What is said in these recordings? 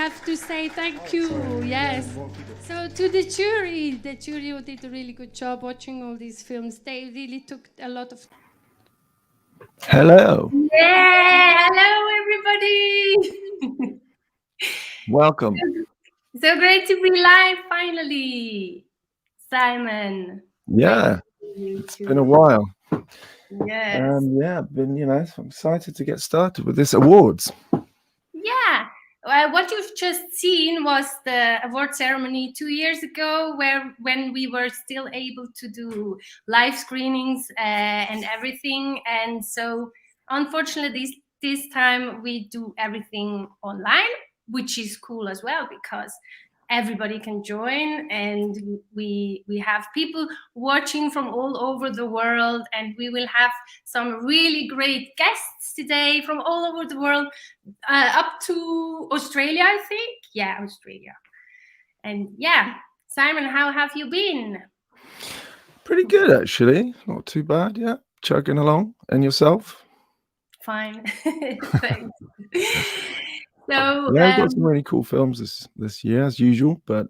have to say thank you. Yes. So to the jury who did a really good job watching all these films. They really took a lot of. Hello. Yeah, hello everybody. Welcome. So great to be live finally, Simon. Yeah, it's been a while. Yes. I'm excited to get started with this awards. Yeah. What you've just seen was the award ceremony 2 years ago, when we were still able to do live screenings and everything. And so, unfortunately, this time we do everything online, which is cool as well because everybody can join, and we have people watching from all over the world, and we will have some really great guests today from all over the world, up to Australia, I think. Yeah, Australia. And yeah, Simon, how have you been? Pretty good, actually. Not too bad, yeah. Chugging along. And yourself? Fine. Thanks. So Yeah, we've got some really cool films this year, as usual. But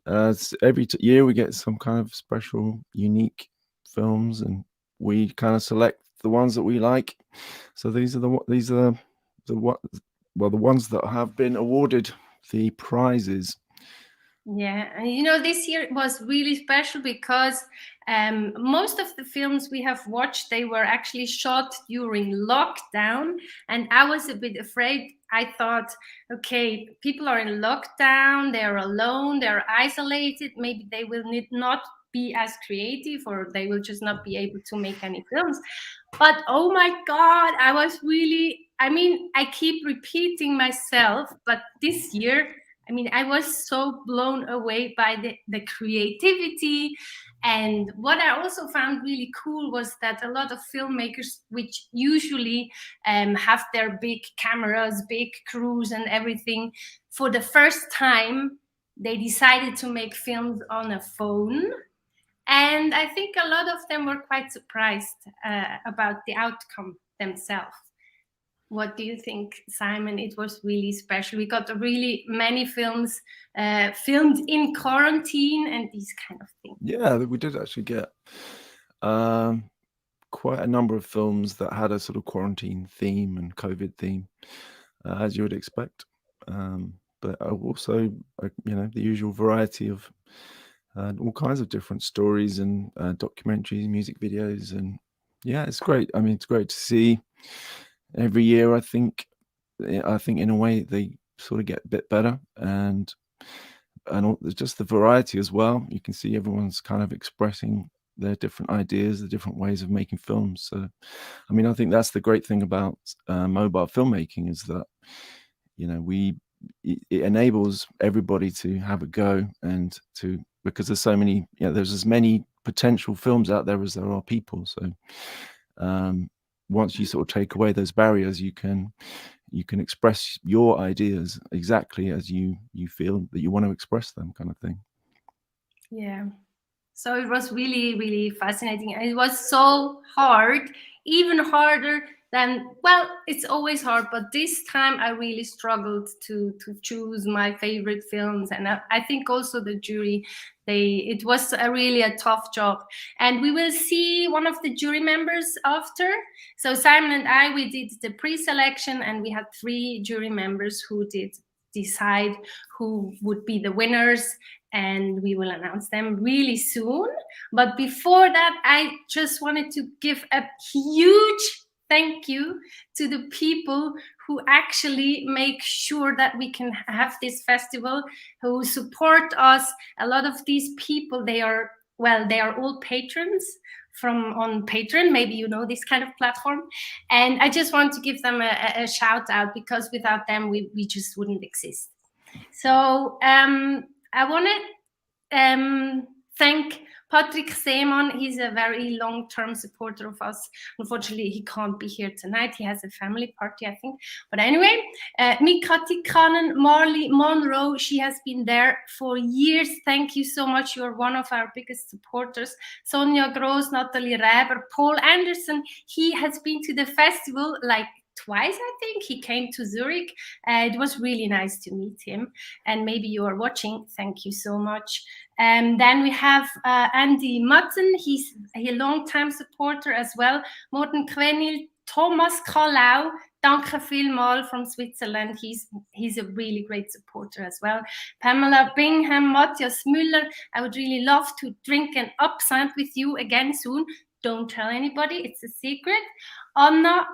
every year we get some kind of special, unique films, and we kind of select the ones that we like. So these are the ones that have been awarded the prizes. yeah, and this year was really special because most of the films we have watched, they were actually shot during lockdown, and I was a bit afraid. I thought, okay, people are in lockdown, they're alone, they're isolated, maybe they will not be as creative, or they will just not be able to make any films. But oh my God, I keep repeating myself, but this year, I was so blown away by the creativity. And what I also found really cool was that a lot of filmmakers, which usually have their big cameras, big crews and everything, for the first time, they decided to make films on a phone. And I think a lot of them were quite surprised about the outcome themselves. What do you think, Simon? It was really special. We got really many films filmed in quarantine and these kind of things. Yeah, we did actually get quite a number of films that had a sort of quarantine theme and COVID theme, as you would expect. But also, the usual variety of all kinds of different stories and documentaries, music videos, and yeah, it's great. It's great to see. Every year, I think in a way they sort of get a bit better, and just the variety as well. You can see everyone's kind of expressing their different ideas, the different ways of making films. So, I think that's the great thing about mobile filmmaking, is that it enables everybody to have a go, and because there's so many, there's as many potential films out there as there are people. So once you sort of take away those barriers, you can express your ideas exactly as you feel that you want to express them, kind of thing. Yeah. So it was really, really fascinating. And it was so hard, even harder than, well, it's always hard, but this time I really struggled to choose my favorite films. And I think also the jury, it was really a tough job. And we will see one of the jury members after. So Simon and I, we did the pre-selection, and we had 3 jury members who did decide who would be the winners, and we will announce them really soon. But before that, I just wanted to give a huge thank you to the people who actually make sure that we can have this festival, who support us. A lot of these people, they are all patrons on Patreon. Maybe you know this kind of platform. And I just want to give them a shout out, because without them, we just wouldn't exist. So I want to thank Patrick Seemann. He's a very long-term supporter of us. Unfortunately, he can't be here tonight. He has a family party, I think. But anyway, Mika Tikkanen, Marley Monroe, she has been there for years. Thank you so much. You're one of our biggest supporters. Sonja Gross, Natalie Reber, Paul Anderson. He has been to the festival like twice, I think. He came to Zurich. It was really nice to meet him. And maybe you are watching. Thank you so much. And then we have Andy Mutten. He's a long-time supporter as well. Morten Kvenil, Thomas Kallau, danke vielmal from Switzerland. He's a really great supporter as well. Pamela Bingham, Matthias Müller. I would really love to drink an absinthe with you again soon. Don't tell anybody, it's a secret. Anna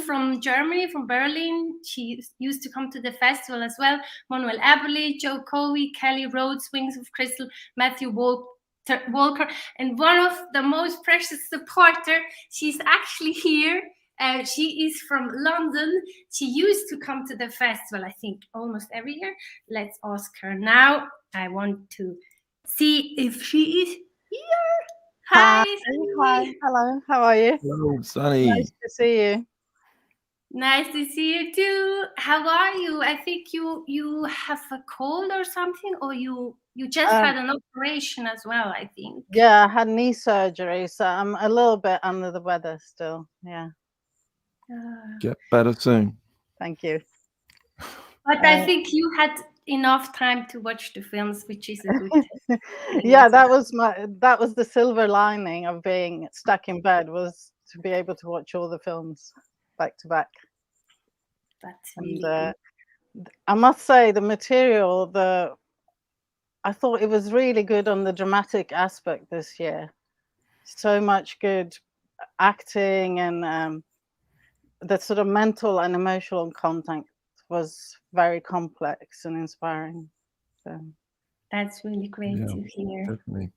from Germany, from Berlin. She used to come to the festival as well. Manuel Eberly, Joe Covey, Kelly Rhodes, Wings of Crystal, Matthew Walker, and one of the most precious supporter. She's actually here. She is from London. She used to come to the festival, I think, almost every year. Let's ask her now. I want to see if she is here. Hi. Hi. Hello. How are you? Hello, Sunny. Nice to see you. Nice to see you too. How are you? I think you have a cold or something, or you just had an operation as well, I think. Yeah, I had knee surgery, so I'm a little bit under the weather still. Yeah. Get better soon. Thank you. But I think you had enough time to watch the films, which is a good thing. Yeah, that was the silver lining of being stuck in bed, was to be able to watch all the films back to back. That's really good. I must say the material, I thought it was really good on the dramatic aspect this year. So much good acting, and the sort of mental and emotional content was very complex and inspiring. So that's really great to hear. Definitely.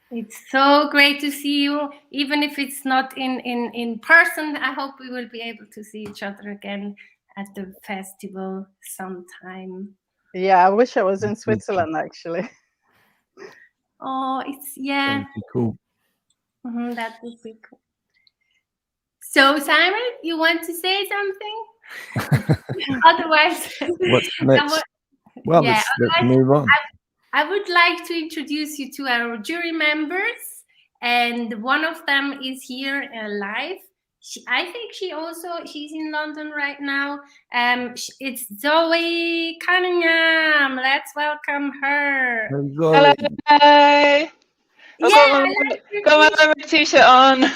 It's so great to see you, even if it's not in person. I hope we will be able to see each other again at the festival sometime. Yeah, I wish I was in Switzerland actually. Oh, it's That'd be cool. That would be cool. So, Simon, you want to say something? Otherwise, what's next? Well, let's move on. I would like to introduce you to our jury members, and one of them is here live. I think she's in London right now. It's Zoe Cunningham. Let's welcome her. Hello. Got my t-shirt on.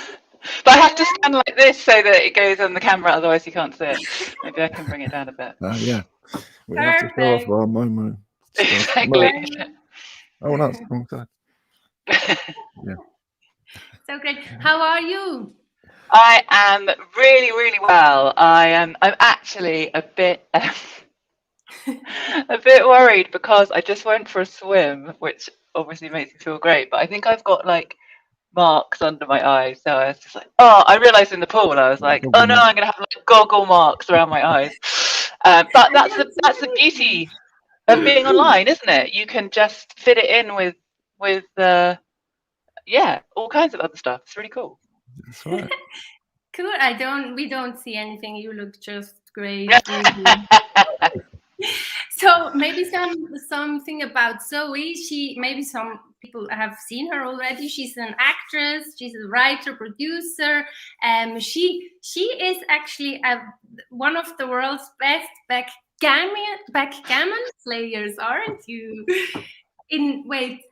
But I have to stand like this so that it goes on the camera, otherwise you can't see it. Maybe I can bring it down a bit. Yeah. We have to show off our moment. Exactly. Oh, no, it's the wrong side. Yeah. So great. How are you? I am really, really well. I'm actually a bit worried because I just went for a swim, which obviously makes me feel great, but I think I've got like marks under my eyes, so I was just like, I realized in the pool, I was like, oh no, I'm gonna have like goggle marks around my eyes. But that's the beauty of being online, isn't it? You can just fit it in with all kinds of other stuff. It's really cool. That's right. Cool. We don't see anything. You look just great. So maybe something about Zoe. Maybe some people have seen her already. She's an actress. She's a writer, producer. She is actually one of the world's best backgammon players, aren't you? In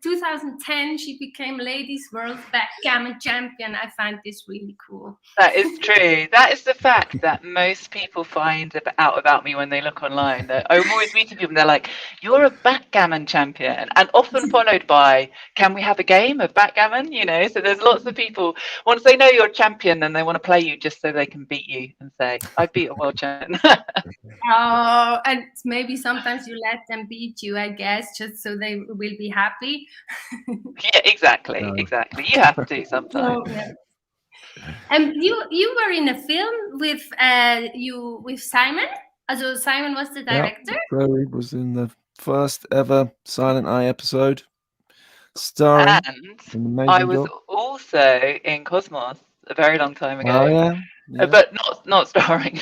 2010, she became ladies' world backgammon champion. I find this really cool. That is true. That is the fact that most people find out about me when they look online. I'm always meeting people and they're like, you're a backgammon champion, and often followed by, can we have a game of backgammon? So there's lots of people, once they know you're a champion, then they want to play you just so they can beat you and say, I beat a world champion. Oh, and maybe sometimes you let them beat you, I guess, just so they will be happy. Yeah, exactly. You have to sometimes. And you were in a film with Simon. Also Simon was the director. So he was in the first ever Silent Eye episode, starring. And I was also in Cosmos a very long time ago. Oh yeah. Yeah. But not starring,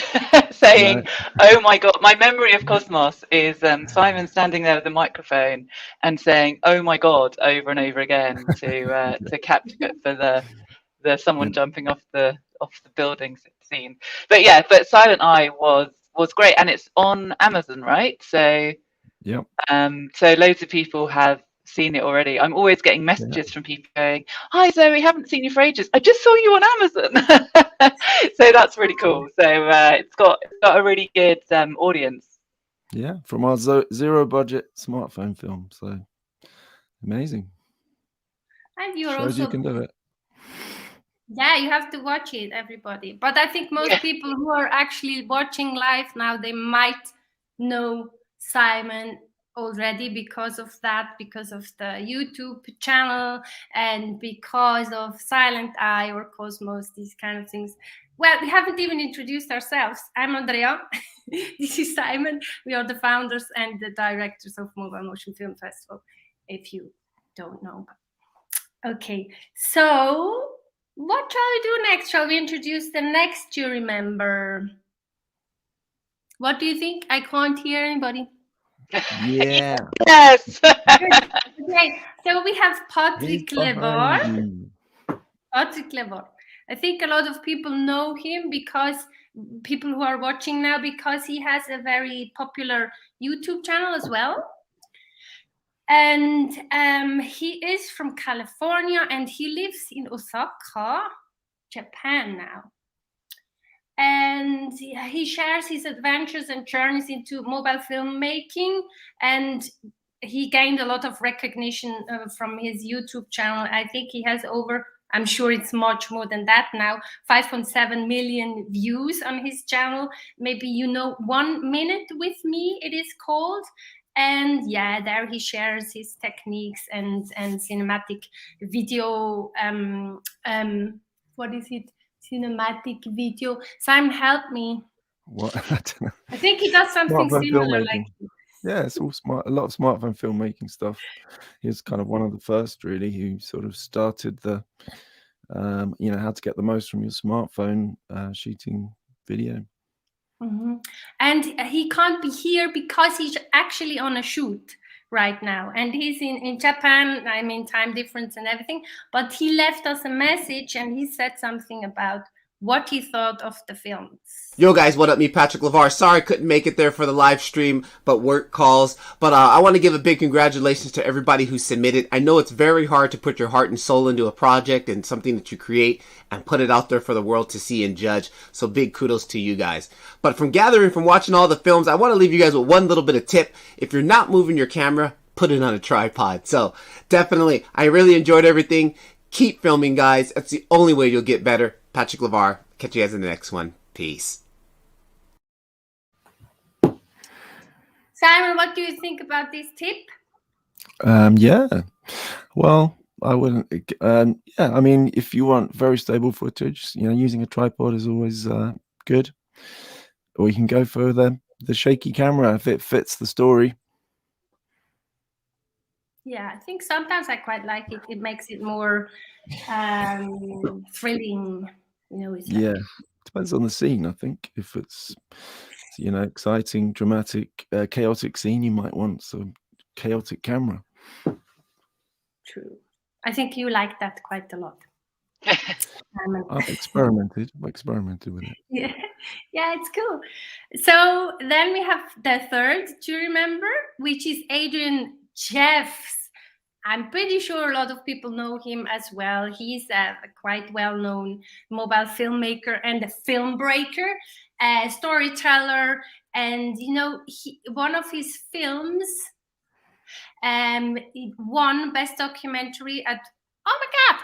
saying, oh my God, my memory of Cosmos is Simon standing there with the microphone and saying, oh my God, over and over again to capture for the someone jumping off the the buildings scene. But yeah, but Silent Eye was great, and it's on Amazon, right? So Yep. so loads of people have seen it already. I'm always getting messages from people going, "Hi Zoe, haven't seen you for ages. I just saw you on Amazon." So that's really cool. So it's got a really good audience. Yeah, from our zero budget smartphone film. So amazing. And you're Shows also you can do it. Yeah, you have to watch it, everybody. But I think most people who are actually watching live now, they might know Simon already because of that, because of the YouTube channel, and because of Silent Eye or Cosmos, these kind of things. Well, we haven't even introduced ourselves. I'm Andrea. This is Simon. We are the founders and the directors of Mobile Motion Film Festival, if you don't know. Okay, so what shall we do next? Shall we introduce the next jury member? What do you think? I can't hear anybody. Yeah. Yes. Okay, so we have Patrick He's behind Levar. you. Patrick Levar. I think a lot of people know him because people who are watching now, because he has a very popular YouTube channel as well. And he is from California and he lives in Osaka, Japan now. And he shares his adventures and journeys into mobile filmmaking, and he gained a lot of recognition from his YouTube channel. I think he has over, I'm sure it's much more than that now, 5.7 million views on his channel. Maybe you know 1 Minute with Me, it is called. And yeah, there he shares his techniques and cinematic video. What is it? Cinematic video. Simon, help me. What? I don't know. I think he does something Smartphone similar. filmmaking. Like Yeah, it's all smart. A lot of smartphone filmmaking stuff. He was kind of one of the first, really, who sort of started the, you know, how to get the most from your smartphone shooting video. Mm-hmm. And he can't be here because he's actually on a shoot right now, and he's in Japan. I mean, time difference and everything, but he left us a message and he said something about what he thought of the films. Yo guys, what up? Me, Patrick Levar. Sorry I couldn't make it there for the live stream, but work calls. But I want to give a big congratulations to everybody who submitted. I know it's very hard to put your heart and soul into a project and something that you create and put it out there for the world to see and judge. So big kudos to you guys. But from watching all the films, I want to leave you guys with one little bit of tip. If you're not moving your camera, put it on a tripod. So definitely, I really enjoyed everything. Keep filming, guys. That's the only way you'll get better. Patrick Levar. Catch you guys in the next one. Peace. Simon, what do you think about this tip? Yeah. Well, I wouldn't. Yeah, I mean, if you want very stable footage, you know, using a tripod is always good. Or you can go for the shaky camera if it fits the story. Yeah, I think sometimes I quite like it. It makes it more thrilling. You know, it's like, Yeah, depends on the scene. I think if it's, you know, exciting, dramatic, chaotic scene, you might want some chaotic camera. true. I think you like that quite a lot. I've experimented with it. Yeah, yeah, it's cool. So then we have the third jury member, which is Adrian Jeffs. I'm pretty sure a lot of people know him as well. He's a quite well-known mobile filmmaker and a film breaker, a storyteller, and you know, one of his films it won Best Documentary at. Oh my God!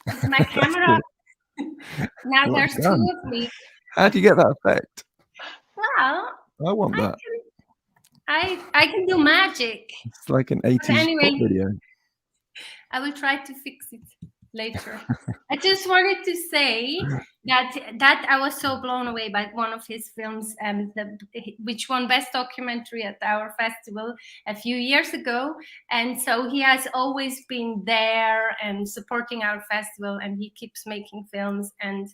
It's my camera. Now Well there's done. two of me. How do you get that effect? Well, I want that. I can do magic. It's like an 80s anyway, pop video. I will try to fix it later. I just wanted to say that I was so blown away by one of his films, which won Best Documentary at our festival a few years ago. And so he has always been there and supporting our festival, and he keeps making films. And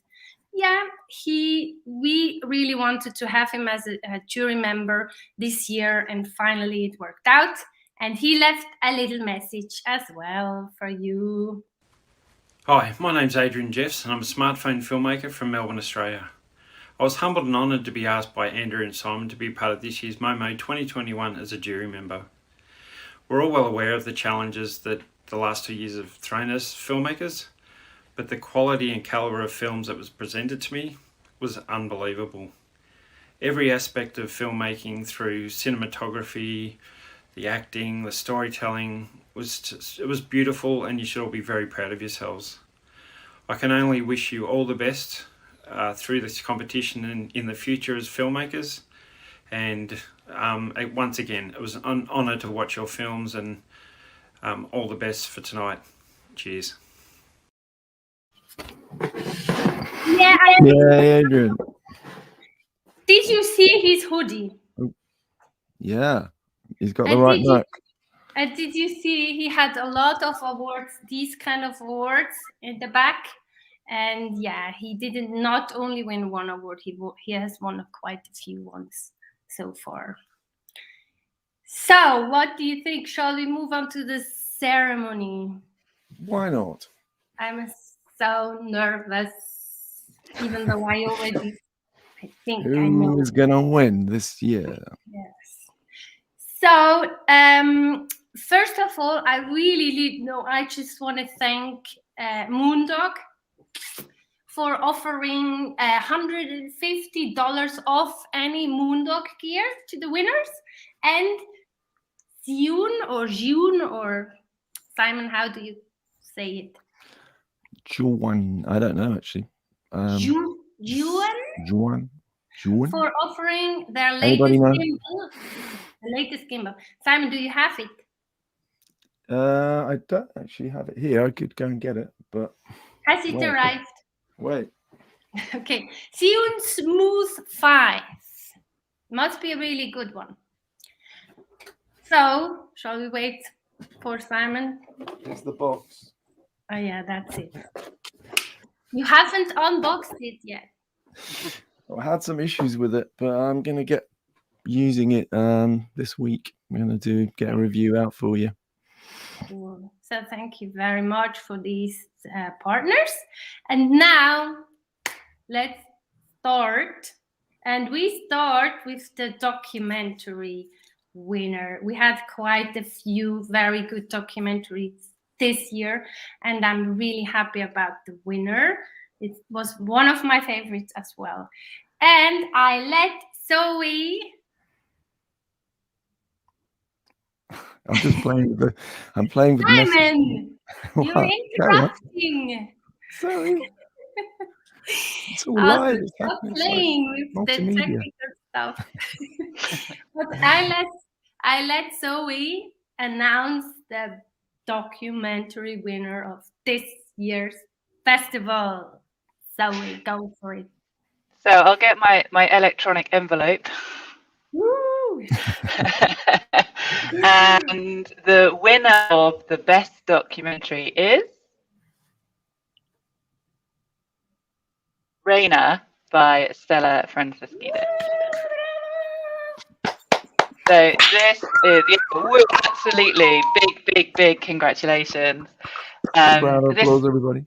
yeah, we really wanted to have him as a jury member this year, and finally it worked out. And he left a little message as well for you. Hi, my name's Adrian Jeffs and I'm a smartphone filmmaker from Melbourne, Australia. I was humbled and honoured to be asked by Andrea Simon to be part of this year's MoMo 2021 as a jury member. We're all well aware of the challenges that the last 2 years have thrown us filmmakers, but the quality and calibre of films that was presented to me was unbelievable. Every aspect of filmmaking, through cinematography, the acting, the storytelling, it was beautiful, and you should all be very proud of yourselves. I can only wish you all the best through this competition and in the future as filmmakers. And once again, it was an honour to watch your films, and all the best for tonight. Cheers. Yeah, Adrian. did you see his hoodie? Yeah, he's got the And right look. And did you see he had a lot of awards, these kind of awards in the back? And yeah, he didn't not only win one award, he has won quite a few ones so far. So what do you think? Shall we move on to the ceremony? Why not? I'm so nervous, even though I think I know. Who is going to win this year? Yes. So, first of all, I just want to thank Moondog for offering $150 off any Moondog gear to the winners, and Zhiyun or Simon, how do you say it? Zhiyun. I don't know actually. Zhiyun for offering their Anybody latest know? gimbal. The latest gimbal. Simon, do you have it? I don't actually have it here. I could go and get it, but has it arrived? Wait. Okay, Zhiyun Smooth 5 must be a really good one. So, shall we wait for Simon? It's the box. Oh yeah, that's it. You haven't unboxed it yet. I had some issues with it, but I'm gonna get using it this week. I'm gonna get a review out for you. Cool. So thank you very much for these partners. And now let's start. And we start with the documentary winner. We had quite a few very good documentaries this year, and I'm really happy about the winner. It was one of my favorites as well. And I let Zoe. I'm just playing with the Simon, you're interrupting. Sorry. It's all live. Stop playing with the technical stuff. But I let Zoe announce the documentary winner of this year's festival. Zoe, go for it. So I'll get my electronic envelope. Woo! And the winner of the best documentary is Reina by Stella Francisquidis. So this is absolutely big congratulations. Round of applause, everybody.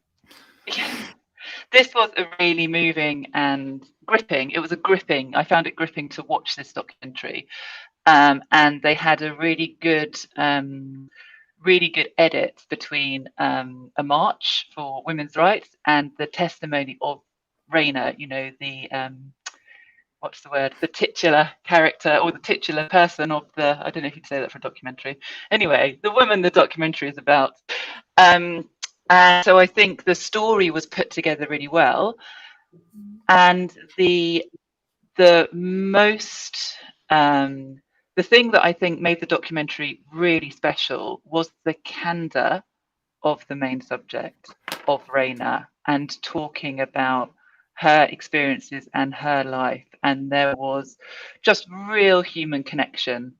This was a really moving and gripping. It was gripping. I found it gripping to watch this documentary. And they had a really good edit between a march for women's rights and the testimony of Reina, the what's the word? The titular character or the titular person of I don't know if you'd say that for a documentary. Anyway, the woman the documentary is about. And so I think the story was put together really well. And the thing that I think made the documentary really special was the candor of the main subject, of Reina, and talking about her experiences and her life. And there was just real human connection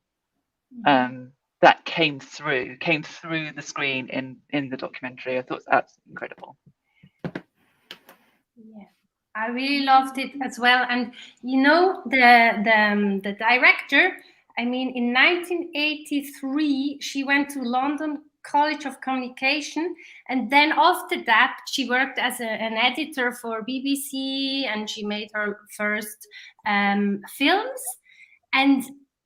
that came through the screen in the documentary. I thought it was absolutely incredible. Yeah, I really loved it as well. And the director, I mean, in 1983, she went to London College of Communication, and then after that she worked as an editor for BBC, and she made her first films, and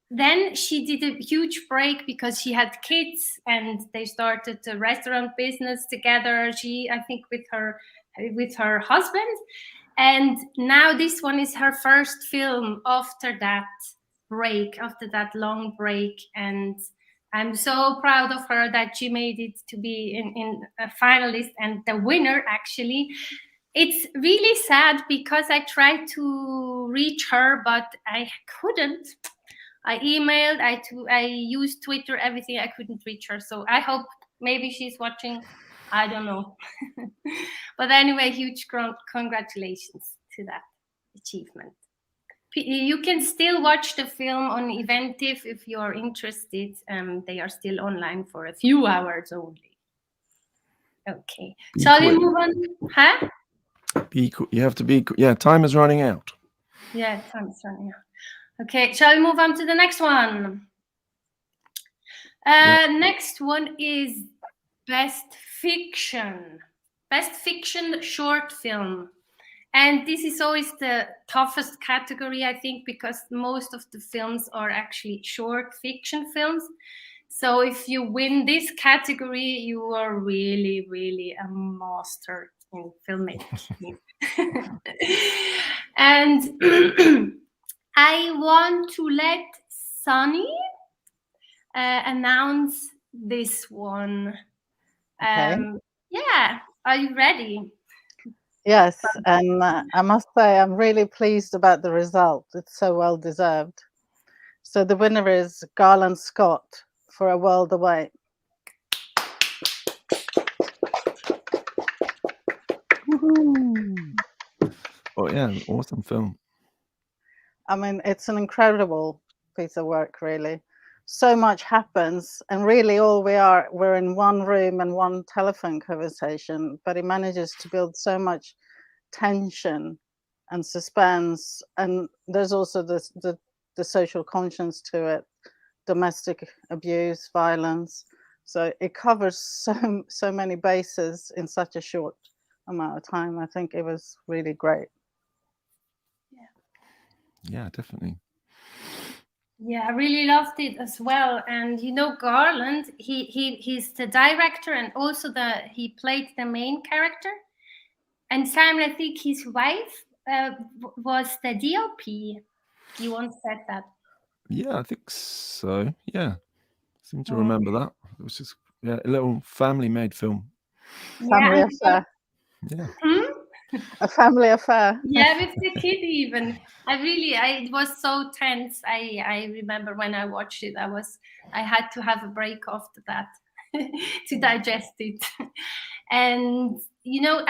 then she did a huge break because she had kids and they started a restaurant business together, I think with her husband, and now this one is her first film after that long break, and I'm so proud of her that she made it to be in a finalist and the winner. Actually, it's really sad because I tried to reach her, but I couldn't. I emailed, I used Twitter, everything. I couldn't reach her. So I hope maybe she's watching. I don't know. But anyway, huge congratulations to that achievement. You can still watch the film on Eventive if you are interested. They are still online for a few hours only. Okay. Shall we move on? Huh? You have to be. Yeah, time is running out. Yeah, time is running out. Okay. Shall we move on to the next one? Next one is Best Fiction. Best Fiction Short Film. And this is always the toughest category, I think, because most of the films are actually short fiction films. So if you win this category, you are really, really a master in filmmaking. And I want to let Sunny announce this one. Okay. Yeah, are you ready? Yes, and I must say I'm really pleased about the result. It's so well deserved. So the winner is Garland Scott for A World Away. Oh yeah, awesome film. I mean, it's an incredible piece of work, really. So much happens, and really we're in one room and one telephone conversation, but he manages to build so much tension and suspense, and there's also the social conscience to it, domestic abuse, violence. So it covers so many bases in such a short amount of time. I think it was really great. Yeah, definitely. Yeah, I really loved it as well. And you know, Garland, he's the director, and also he played the main character. And Simon, I think his wife was the DOP. You once said that. Yeah, I think so. Yeah, I seem to remember that. It was just a little family-made film. Family affair. Yeah. A family affair. Yeah, with the kid even. It was so tense. I remember when I watched it, I had to have a break after that to digest it. And you know,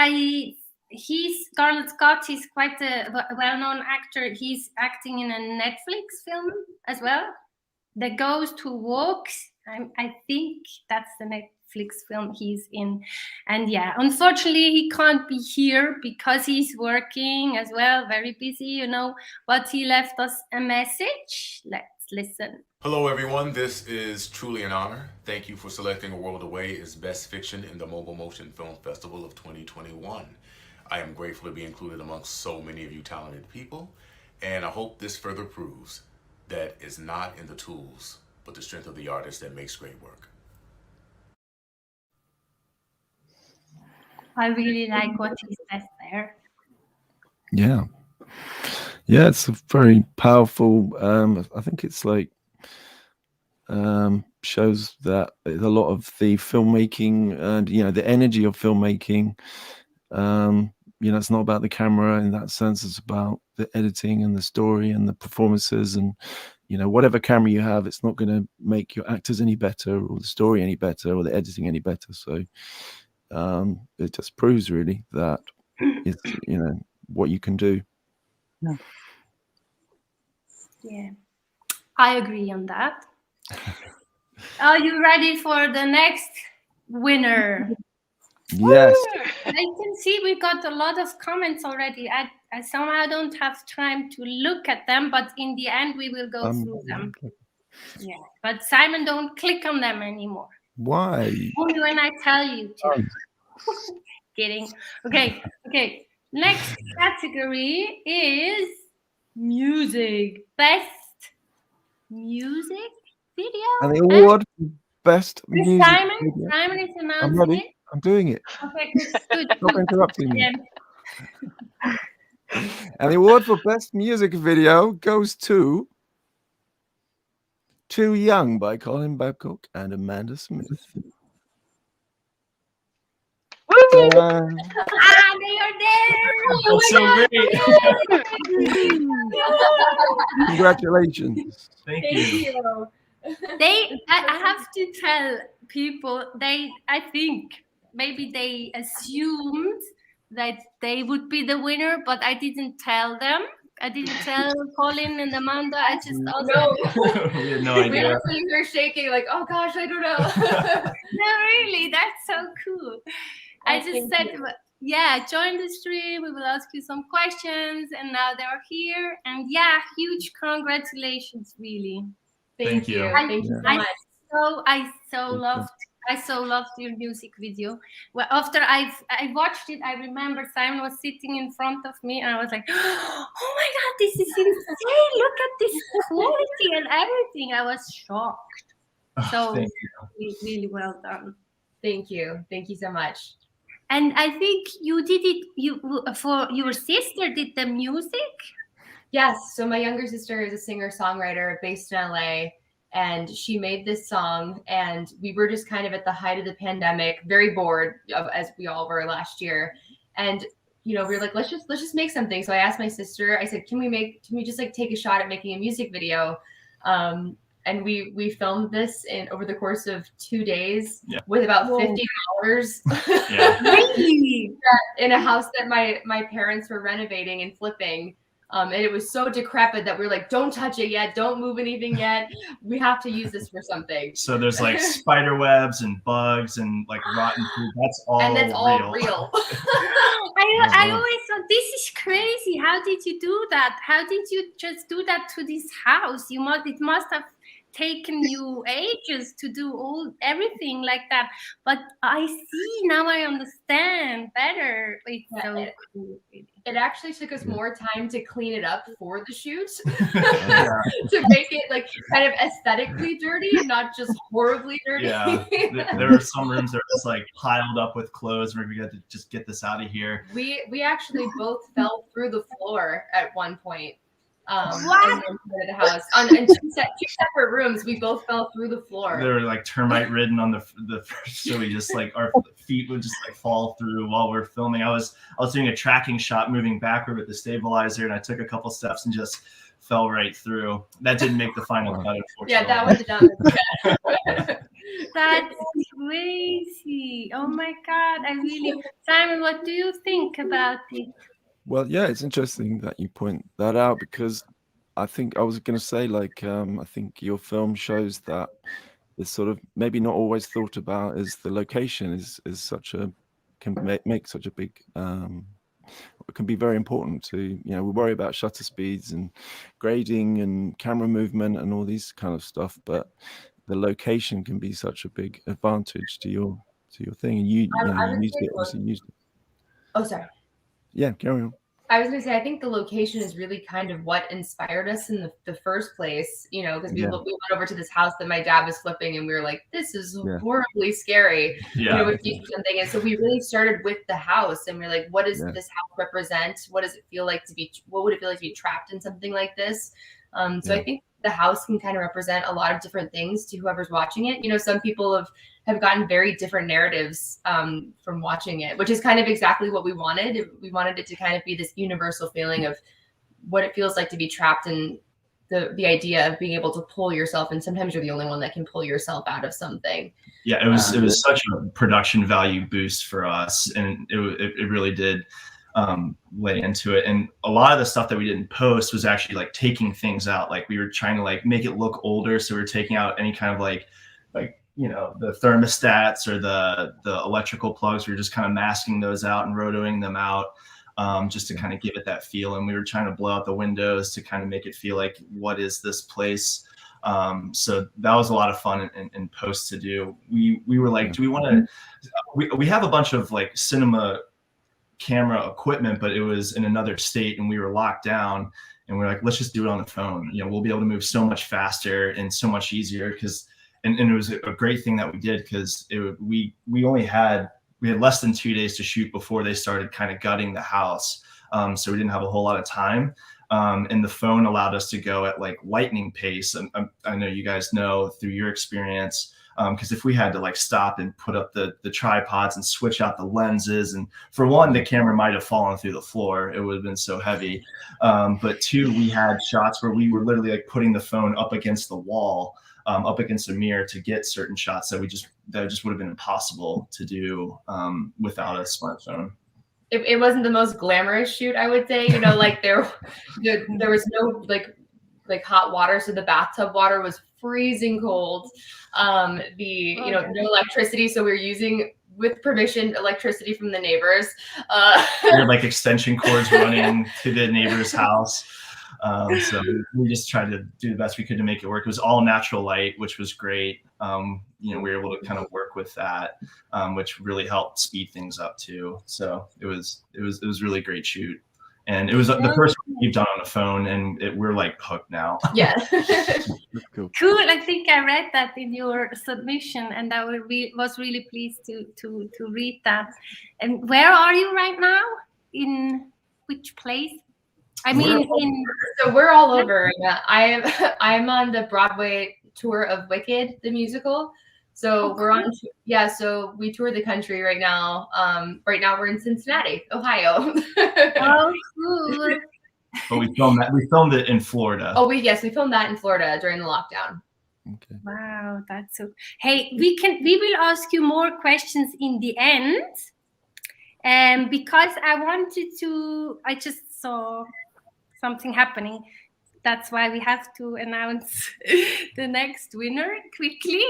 Garland Scott, he's quite a well-known actor. He's acting in a Netflix film as well, The Ghost Who Walks. I think that's the Netflix film he's in. And yeah, unfortunately, he can't be here because he's working as well, very busy, you know, but he left us a message. Let's listen. Hello, everyone. This is truly an honor. Thank you for selecting A World Away as Best Fiction in the Mobile Motion Film Festival of 2021. I am grateful to be included amongst so many of you talented people, and I hope this further proves that it's not in the tools, but the strength of the artist that makes great work. I really like what he says there. Yeah. Yeah, it's a very powerful, I think it's like, shows that a lot of the filmmaking and, you know, the energy of filmmaking, you know, it's not about the camera in that sense. It's about the editing and the story and the performances, and, you know, whatever camera you have, it's not going to make your actors any better or the story any better or the editing any better. So it just proves really that it's, you know, what you can do. Yeah, I agree on that. Are you ready for the next winner? Yes. I can see we got a lot of comments already. I somehow don't have time to look at them, but in the end we will go through them. Yeah, but Simon, don't click on them anymore. Why? Only when I tell you to. Oh. Kidding. Okay. Next category is music. Best music video. And the award for best With music Simon. video. Simon is I'm announcing ready. it. I'm doing it. Okay, good. Stop interrupting me. Yeah. And the award for best music video goes to Too Young by Colin Babcock and Amanda Smith. Woo! They are there. Oh so great. Congratulations. Thank you. I have to tell people, I think maybe they assumed that they would be the winner, but I didn't tell them. I didn't tell Colin and Amanda. I just also We had no idea. We were shaking like, oh gosh, I don't know. no, really, that's so cool. I just said, yeah, join the stream. We will ask you some questions, and now they're here. And yeah, huge congratulations, really. Thank you. Thank you so much. I so loved your music video. Well, after I watched it, I remember Simon was sitting in front of me, and I was like, "Oh my God, this is insane! Look at this quality and everything." I was shocked. So really well done. Thank you so much. And I think you did it. For your sister did the music. Yes. So my younger sister is a singer-songwriter based in LA. And she made this song, and we were just kind of at the height of the pandemic, very bored, as we all were last year. And we were like, let's just make something. So I asked my sister. I said, can we just like take a shot at making a music video? And we filmed this over the course of 2 days with about $50 in a house that my parents were renovating and flipping. And it was so decrepit that we were like, don't touch it yet. Don't move anything yet. We have to use this for something. So there's like spider webs and bugs and like rotten food. That's all real. I always thought, this is crazy. How did you do that? How did you just do that to this house? It must have taken you ages to do everything like that. But I see now, I understand better. It's so cool. It actually took us more time to clean it up for the shoot to make it like kind of aesthetically dirty and not just horribly dirty. Yeah, there are some rooms that are just like piled up with clothes where we got to just get this out of here. We actually both fell through the floor at one point. What? In the house in two separate rooms, we both fell through the floor. They were like termite ridden on the first, so we just like our feet would just like fall through while we're filming. I was doing a tracking shot moving backward with the stabilizer, and I took a couple steps and just fell right through. That didn't make the final cut, unfortunately. Yeah, that was done. That's crazy. Oh my God. Simon, what do you think about it? Well, yeah, it's interesting that you point that out, because I think I was going to say, like, I think your film shows that it's sort of maybe not always thought about as the location is can make such a big, it can be very important to, we worry about shutter speeds and grading and camera movement and all these kind of stuff, but the location can be such a big advantage to your thing. And you used it. Oh, sorry. Yeah, carry on. I was going to say, I think the location is really kind of what inspired us in the first place, because we went over to this house that my dad was flipping, and we were like, this is horribly scary, something. And so we really started with the house, and we we're like, what does this house represent? What does it feel like what would it feel like to be trapped in something like this? I think the house can kind of represent a lot of different things to whoever's watching it. Some people have gotten very different narratives from watching it, which is kind of exactly what we wanted. We wanted it to kind of be this universal feeling of what it feels like to be trapped in the idea of being able to pull yourself. And sometimes you're the only one that can pull yourself out of something. Yeah, it was such a production value boost for us. And it really did lay into it. And a lot of the stuff that we didn't post was actually like taking things out. Like we were trying to like make it look older. So we were taking out any kind of like the thermostats or the electrical plugs. We were just kind of masking those out and rotoing them out just to kind of give it that feel. And we were trying to blow out the windows to kind of make it feel like, what is this place? So that was a lot of fun in post to do. We were like, do we want to? We have a bunch of like cinema camera equipment, but it was in another state, and we were locked down. And we're like, let's just do it on the phone. We'll be able to move so much faster and so much easier. Because and it was a great thing that we did, because we had less than 2 days to shoot before they started kind of gutting the house. So we didn't have a whole lot of time. And the phone allowed us to go at like lightning pace. And I know you guys know through your experience, because if we had to like stop and put up the tripods and switch out the lenses, and for one, the camera might have fallen through the floor. It would have been so heavy. But two, we had shots where we were literally like putting the phone up against the wall, up against a mirror to get certain shots that just would have been impossible to do without a smartphone. It wasn't the most glamorous shoot, I would say. Like there was no like hot water, so the bathtub water was freezing cold. No electricity, so we were using, with permission, electricity from the neighbors. We had like extension cords running to the neighbor's house. So we just tried to do the best we could to make it work. It was all natural light, which was great. We were able to kind of work with that, which really helped speed things up too. So it was really great shoot. And it was the first one we've done on a phone, and we're like hooked now. Yeah. Cool. I think I read that in your submission, and I was really pleased to read that. And where are you right now? In which place? So we're all over. Yeah, I'm on the Broadway tour of Wicked, the musical. So we're on. Yeah, so we tour the country right now. Right now we're in Cincinnati, Ohio. Oh, cool. But we filmed it in Florida. Oh, we filmed that in Florida during the lockdown. Okay. Wow, that's so. Hey, we will ask you more questions in the end, because I just saw something happening. That's why we have to announce the next winner quickly,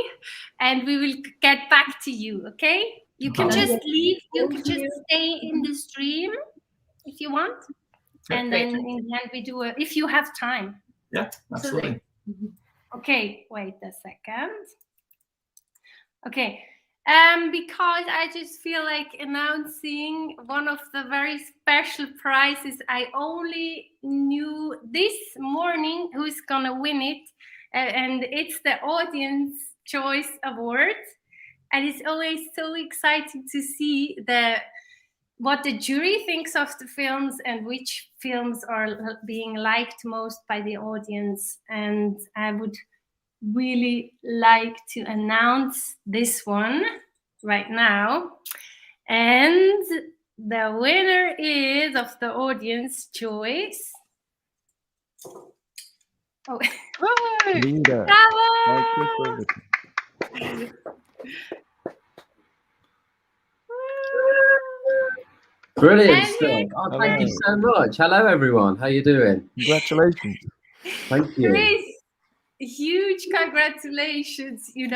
and we will get back to you. Okay? You can just leave. You can just stay in the stream if you want, and then in the end we do if you have time. Yeah, absolutely. Okay, wait a second. Okay, because I just feel like announcing one of the very special prizes. I only knew this morning who's gonna win it, and it's the Audience Choice Award. And it's always so exciting to see what the jury thinks of the films and which films are being liked most by the audience. And I would really like to announce this one right now. And the winner is of the Audience Choice. Oh, Linda. bravo! Brilliant stuff. Oh, thank you so much. Hello, everyone. How you doing? Congratulations. Thank you. Chris, huge congratulations. Wait,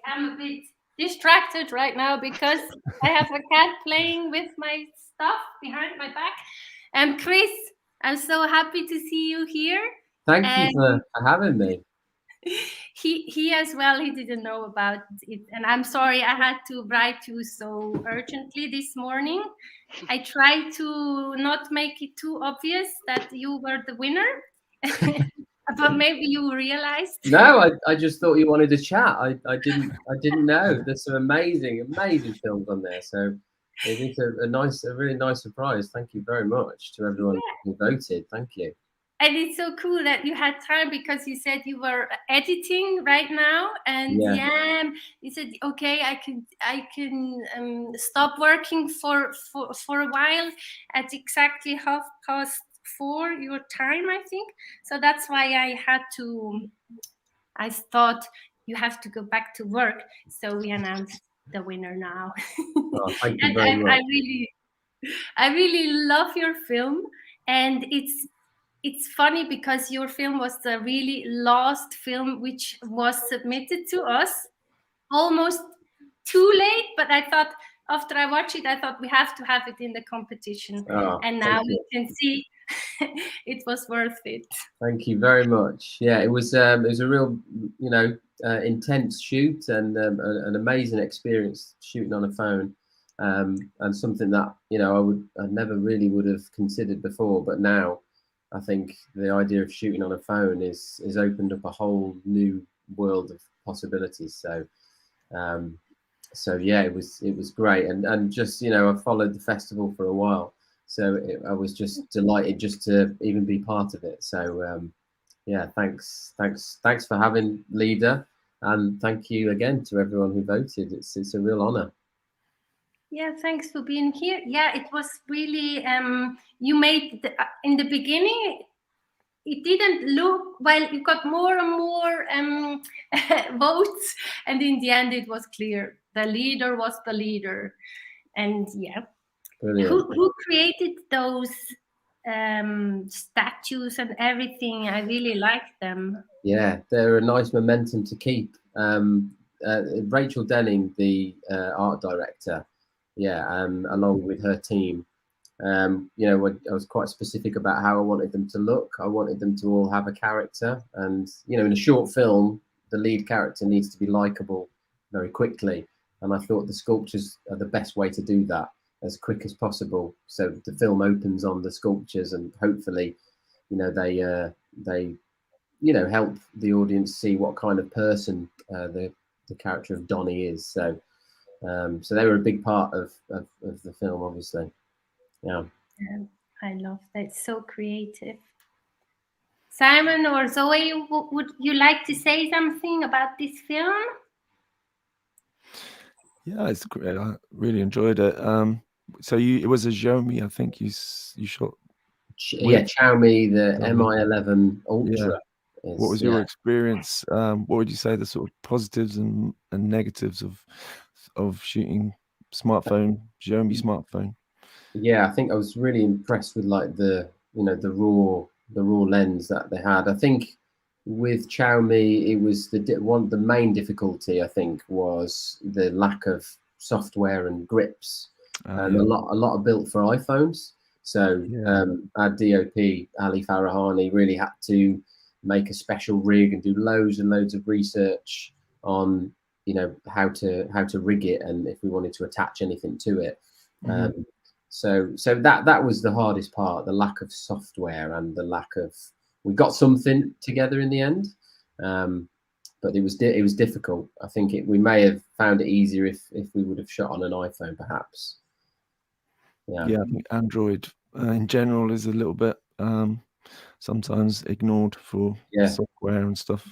I'm a bit distracted right now because I have a cat playing with my stuff behind my back. Chris, I'm so happy to see you here. Thank you for having me. He as well, he didn't know about it, and I'm sorry I had to write you so urgently this morning. I tried to not make it too obvious that you were the winner, but maybe you realized. No, I just thought you wanted to chat. I didn't know. There's some amazing films on there, so it's a really nice surprise. Thank you very much to everyone who voted. Thank you. And it's so cool that you had time, because you said you were editing right now, and you said, okay, I can stop working for a while at exactly 4:30 your time, I think. So that's why I thought you have to go back to work. So we announced the winner now. Oh, thank you very much. I really love your film, and it's funny because your film was the really last film which was submitted to us, almost too late. But I thought, after I watched it, I thought we have to have it in the competition. Oh, and now we can see it was worth it. Thank you very much. Yeah, it was a real, intense shoot and an amazing experience shooting on a phone, and something that I never really would have considered before, but now I think the idea of shooting on a phone is opened up a whole new world of possibilities. So yeah, it was great, and just I followed the festival for a while, so I was just delighted just to even be part of it. So yeah, thanks for having Leader, and thank you again to everyone who voted. It's a real honor. Yeah, thanks for being here. Yeah, it was really you made in the beginning. It didn't look well. You got more and more votes, and in the end, it was clear the leader was the leader. And yeah, who created those statues and everything? I really like them. Yeah, they're a nice momentum to keep. Rachel Denning, the art director, along with her team. I was quite specific about how I wanted them to look. I wanted them to all have a character, and in a short film, the lead character needs to be likable very quickly. And I thought the sculptures are the best way to do that as quick as possible. So the film opens on the sculptures, and hopefully, they help the audience see what kind of person the character of Donnie is. So they were a big part of the film, obviously. Yeah, I love that. It's so creative. Simon or Zoe, would you like to say something about this film? Yeah, it's great. I really enjoyed it. So it was a Xiaomi, I think you shot. Xiaomi, the Mi11 Ultra. Yeah. What was your experience? What would you say the sort of positives and negatives of shooting Xiaomi smartphone? Yeah, I think I was really impressed with like the raw lens that they had. I think with Xiaomi, it was the main difficulty, I think, was the lack of software and grips, and a lot are built for iPhones. So our DOP Ali Farahani really had to make a special rig and do loads and loads of research on how to rig it, and if we wanted to attach anything to it. So that was the hardest part, the lack of software and the lack of. We got something together in the end, but it was difficult. I think we may have found it easier if we would have shot on an iPhone, perhaps. Yeah, I think Android in general is a little bit sometimes ignored for software and stuff.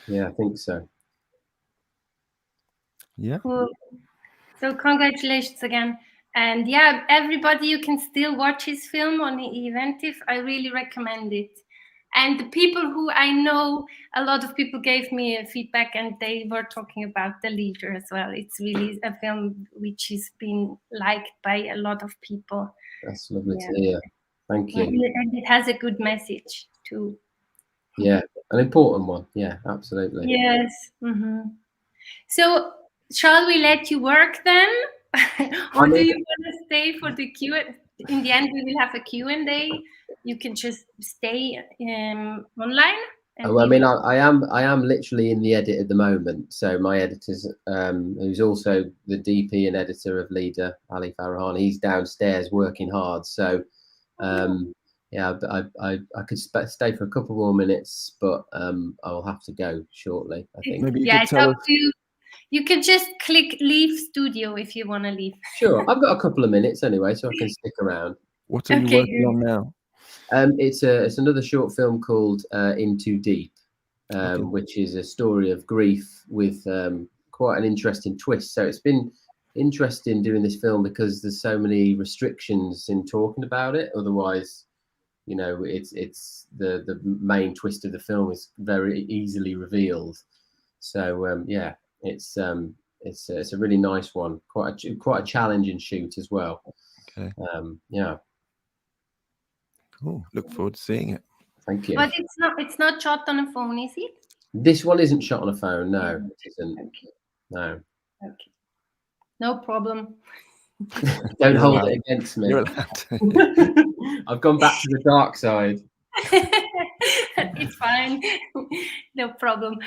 Yeah, I think so. Yeah. Cool. So congratulations again. And yeah, everybody, you can still watch his film on Eventif. I really recommend it. And the people who I know, a lot of people gave me feedback, and they were talking about The Leader as well. It's really a film which has been liked by a lot of people. That's lovely to hear. Thank you. And it has a good message too. Yeah, an important one. Yeah, absolutely. Yes. Mm-hmm. So shall we let you work then? Or do you want to stay for the Q&A? In the end, we will have a Q&A. You can just stay online. I mean, I am literally in the edit at the moment. So my editor's, who's also the DP and editor of Leader, Ali Farahani, he's downstairs working hard. So yeah, I could stay for a couple more minutes, but I'll have to go shortly, I think. Maybe you could tell us. You can just click leave studio if you want to leave. Sure, I've got a couple of minutes anyway, so I can stick around. What are you working on now? It's another short film called In Too Deep, which is a story of grief with quite an interesting twist. So it's been interesting doing this film because there's so many restrictions in talking about it. Otherwise, it's the main twist of the film is very easily revealed. So yeah. It's a really nice one, quite a challenging shoot as well. Okay. Yeah. Cool. Look forward to seeing it. Thank you. But it's not shot on a phone, is it? This one isn't shot on a phone. No, it isn't. Okay. No. Okay. No problem. Don't You're hold allowed. it against me. You're allowed to. I've gone back to the dark side. It's fine. No problem.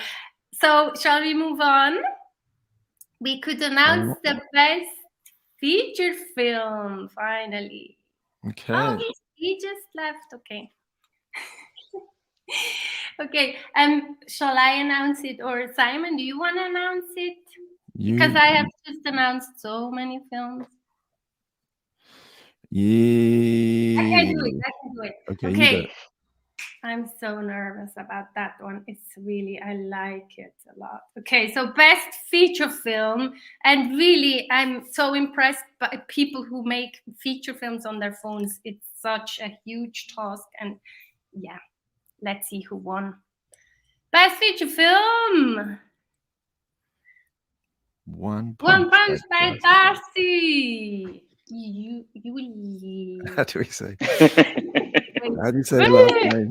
So shall we move on? We could announce the best feature film finally. Okay. Oh, he just left. Okay. Okay. Shall I announce it, or Simon, do you want to announce it? Because I have just announced so many films. Yeah. I can do it. I can do it. Okay. Okay. You go. I'm so nervous about that one. It's really, I like it a lot. Okay, so best feature film. And really, I'm so impressed by people who make feature films on their phones. It's such a huge task. And yeah, let's see who won. Best feature film. One One Punch Punch by Darcy. How do we say? How do you say the last name?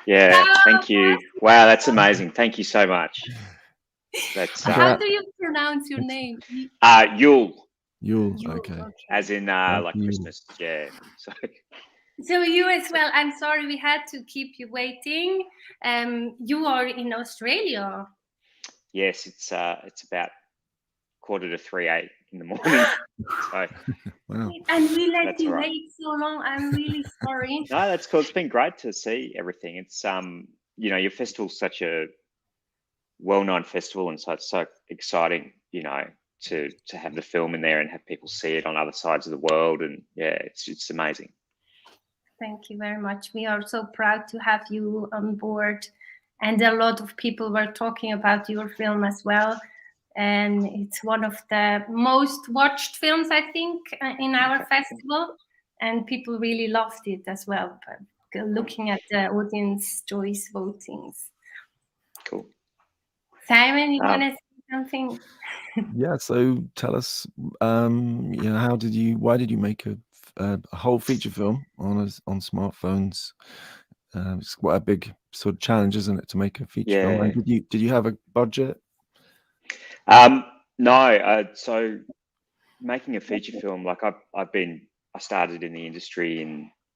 Yeah, thank you. Wow, that's amazing. Thank you so much. That's How do you pronounce your name? Yule. Yule, okay. As in like Christmas, yeah. So you as well. I'm sorry we had to keep you waiting. You are in Australia. Yes, it's about 2:45 in the morning. So, wow. And we let you wait so long. I'm really sorry. No, that's cool. It's been great to see everything. It's you know, your festival's such a well-known festival, and so it's so exciting, you know, to have the film in there and have people see it on other sides of the world. And yeah, it's amazing. Thank you very much. We are so proud to have you on board. And a lot of people were talking about your film as well. And it's one of the most watched films, I think, in our festival. And people really loved it as well, looking at the audience choice votings. Cool. Simon, you want to say something? Yeah, so tell us, you know, why did you make a whole feature film on smartphones? It's quite a big sort of challenge, isn't it, to make a feature film? And did you have a budget? No. So making a feature film, like I started in the industry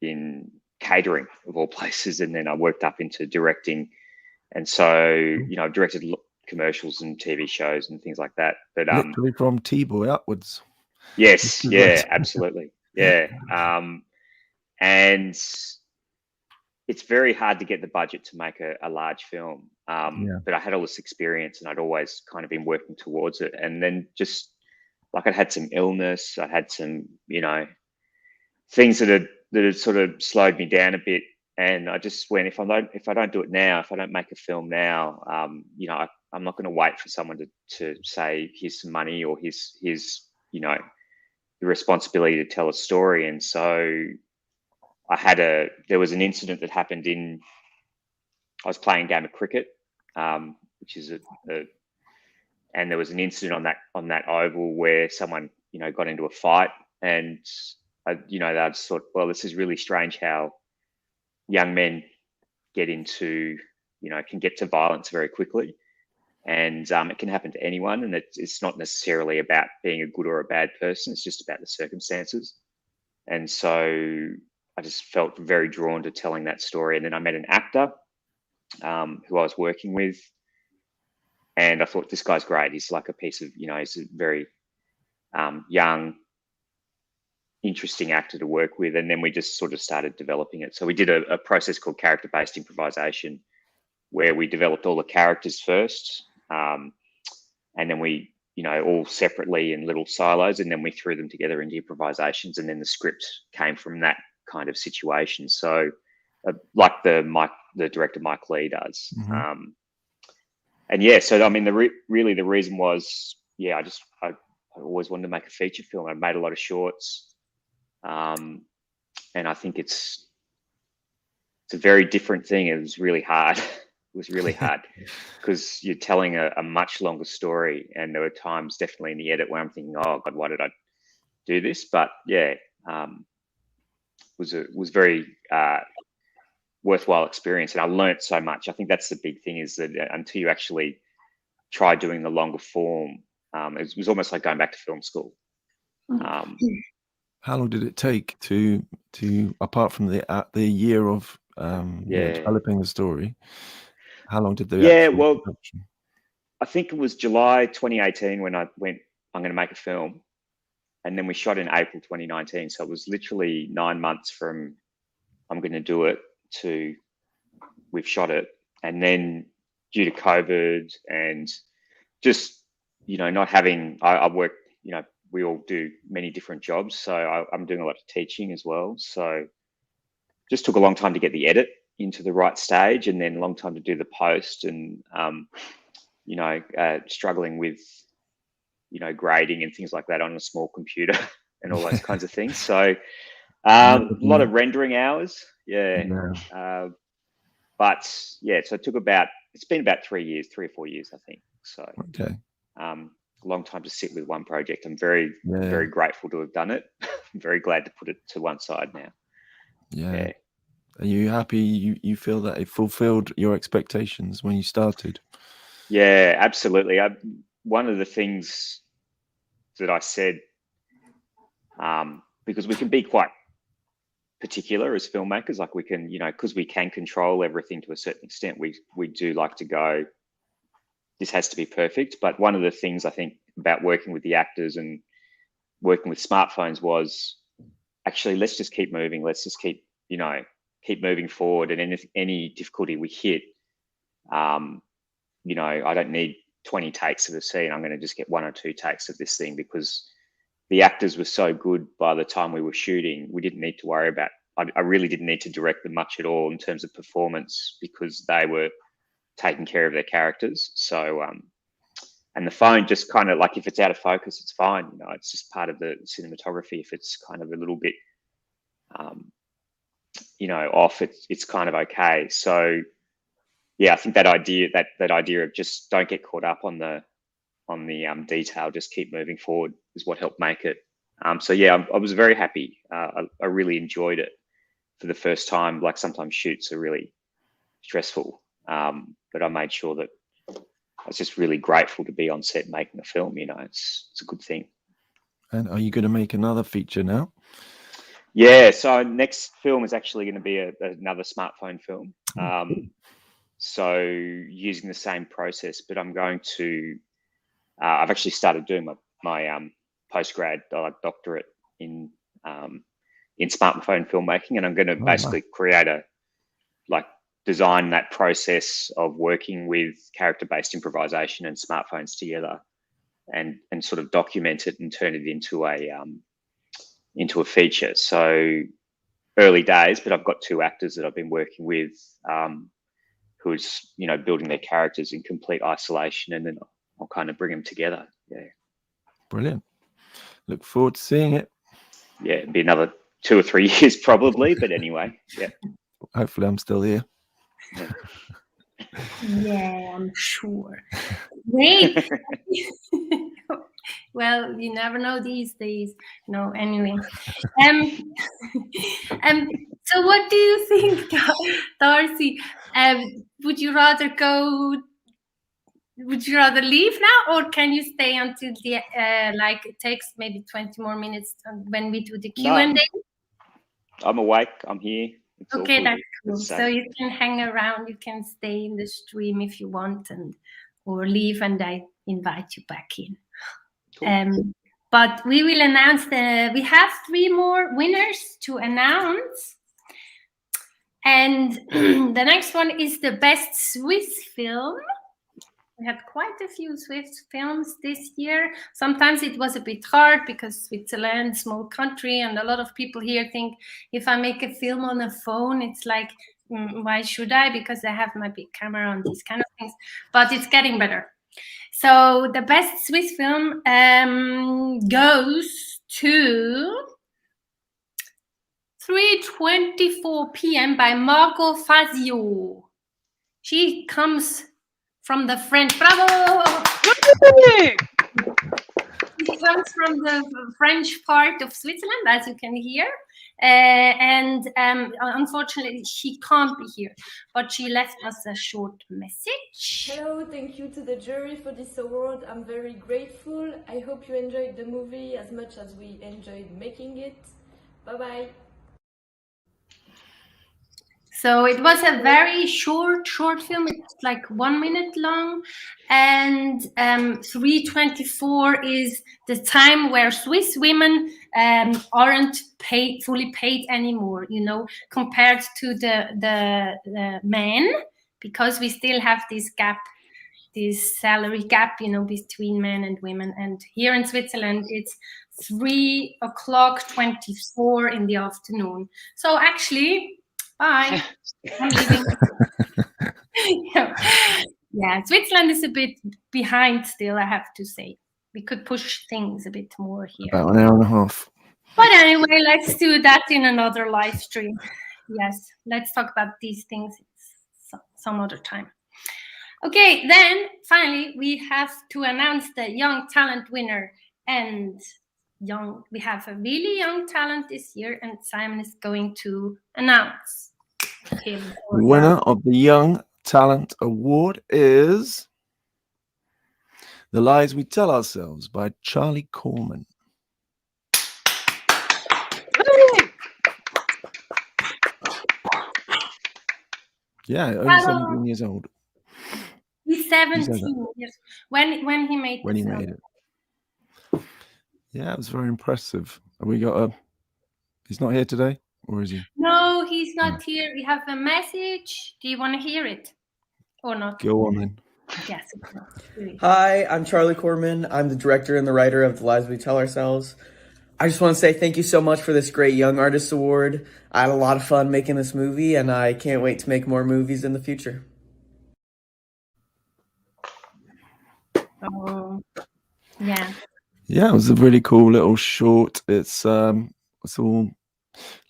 in catering of all places, and then I worked up into directing, and so you know, I've directed commercials and TV shows and things like that. But literally from T-boy upwards. Yes, yeah, absolutely, yeah. And it's very hard to get the budget to make a large film. But I had all this experience, and I'd always kind of been working towards it. And then just like I'd had some illness, I had some, you know, things that had sort of slowed me down a bit. And I just went, if I don't do it now, if I don't make a film now, you know, I'm not going to wait for someone to say, here's some money, or here's you know, the responsibility to tell a story. And so there was an incident that happened I was playing a game of cricket, which is and there was an incident on that oval where someone, you know, got into a fight, and you know, I just thought, well, this is really strange how young men can get to violence very quickly, and it can happen to anyone, and it's not necessarily about being a good or a bad person. It's just about the circumstances. And so I just felt very drawn to telling that story. And then I met an actor who I was working with, and I thought, this guy's great. He's like a piece of, you know, he's a very young, interesting actor to work with. And then we just sort of started developing it. So we did a process called character-based improvisation, where we developed all the characters first, and then we, you know, all separately in little silos, and then we threw them together into improvisations, and then the script came from that kind of situation. So like the director Mike Lee does. Mm-hmm. And yeah, so I mean, the reason was, yeah, I always wanted to make a feature film. I made a lot of shorts, and I think it's a very different thing. It was really hard. It was really hard because you're telling a much longer story, and there were times definitely in the edit where I'm thinking, oh God, why did I do this? But yeah, was very worthwhile experience, and I learned so much. I think that's the big thing, is that until you actually try doing the longer form, it was almost like going back to film school. How long did it take to apart from the year of developing the story? How long did the actual production? I think it was July 2018 when I went, I'm going to make a film, and then we shot in April 2019. So it was literally 9 months from I'm going to do it to we've shot it, and then due to COVID and just not having, I work, we all do many different jobs, so I'm doing a lot of teaching as well. So just took a long time to get the edit into the right stage, and then a long time to do the post, and struggling with grading and things like that on a small computer and all those kinds of things. So a lot of rendering hours, but yeah, so it's been about 3 or 4 years, I think. So okay. A long time to sit with one project. I'm very grateful to have done it. I'm very glad to put it to one side now. Yeah. Are you happy? You feel that it fulfilled your expectations when you started? Yeah, absolutely. One of the things that I said, because we can be quite particular as filmmakers, like we can, because we can control everything to a certain extent, we do like to go, this has to be perfect. But one of the things I think about working with the actors and working with smartphones was actually, let's just keep moving. Let's just keep moving forward. And any difficulty we hit, I don't need 20 takes of the scene. I'm going to just get 1 or 2 takes of this thing, because the actors were so good by the time we were shooting. We didn't need to worry about, I really didn't need to direct them much at all in terms of performance, because they were taking care of their characters. So, and the phone just kind of like, if it's out of focus, it's fine. It's just part of the cinematography. If it's kind of a little bit, off, it's kind of okay. So yeah, I think that idea of just don't get caught up on the detail, just keep moving forward, is what helped make it. So yeah, I was very happy. I really enjoyed it for the first time. Like, sometimes shoots are really stressful, but I made sure that I was just really grateful to be on set making a film. It's a good thing. And are you going to make another feature now? Yeah, so next film is actually going to be another smartphone film. So using the same process, but I'm going to, I've actually started doing my postgrad doctorate in smartphone filmmaking, and I'm going to basically create design that process of working with character-based improvisation and smartphones together, and sort of document it and turn it into a feature. So early days, but I've got 2 actors that I've been working with, who's building their characters in complete isolation, and then I'll kind of bring them together. Yeah, brilliant. Look forward to seeing it. Yeah, it'll be another 2 or 3 years probably, but anyway, yeah. Hopefully I'm still here. Yeah, I'm sure. Great. Well, you never know these days. No, anyway. So what do you think, Darcy? Would you rather leave now, or can you stay until the it takes maybe 20 more minutes when we do the Q&A? No, I'm awake. I'm here. It's okay, that's cool. So you can hang around. You can stay in the stream if you want, or leave, and I invite you back in. Cool. But we will announce we have 3 more winners to announce. And the next one is the best Swiss film. We had quite a few Swiss films this year. Sometimes it was a bit hard because Switzerland, small country, and a lot of people here think if I make a film on a phone, it's like, why should I? Because I have my big camera on these kind of things. But it's getting better. So the best Swiss film goes to 3:24 p.m. by Margot Fazio. She comes from the French. Bravo! comes from the French part of Switzerland, as you can hear. And unfortunately, she can't be here, but she left us a short message. Hello, thank you to the jury for this award. I'm very grateful. I hope you enjoyed the movie as much as we enjoyed making it. Bye-bye. So it was a very short film. It's like 1 minute long, and 3:24 is the time where Swiss women aren't fully paid anymore. You know, compared to the men, because we still have this gap, this salary gap, you know, between men and women. And here in Switzerland, it's 3:24 in the afternoon. So actually. Bye. I'm leaving. Yeah, Switzerland is a bit behind still, I have to say. We could push things a bit more here. About an hour and a half. But anyway, let's do that in another live stream. Yes, let's talk about these things some other time. Okay, then finally we have to announce the Young Talent winner. And we have a really young talent this year, and Simon is going to announce him. The winner of the Young Talent Award is The Lies We Tell Ourselves by Charlie Corman. Yeah, only 17 years old. He's 17 years when he made it. Yeah, it was very impressive. We got he's not here today, or is he? No, he's not here. We have a message. Do you want to hear it or not? Go on then. Yes. Hi, I'm Charlie Corman. I'm the director and the writer of The Lies We Tell Ourselves. I just want to say thank you so much for this great Young Artist Award. I had a lot of fun making this movie, and I can't wait to make more movies in the future. Oh, yeah. Yeah, it was a really cool little short. It's all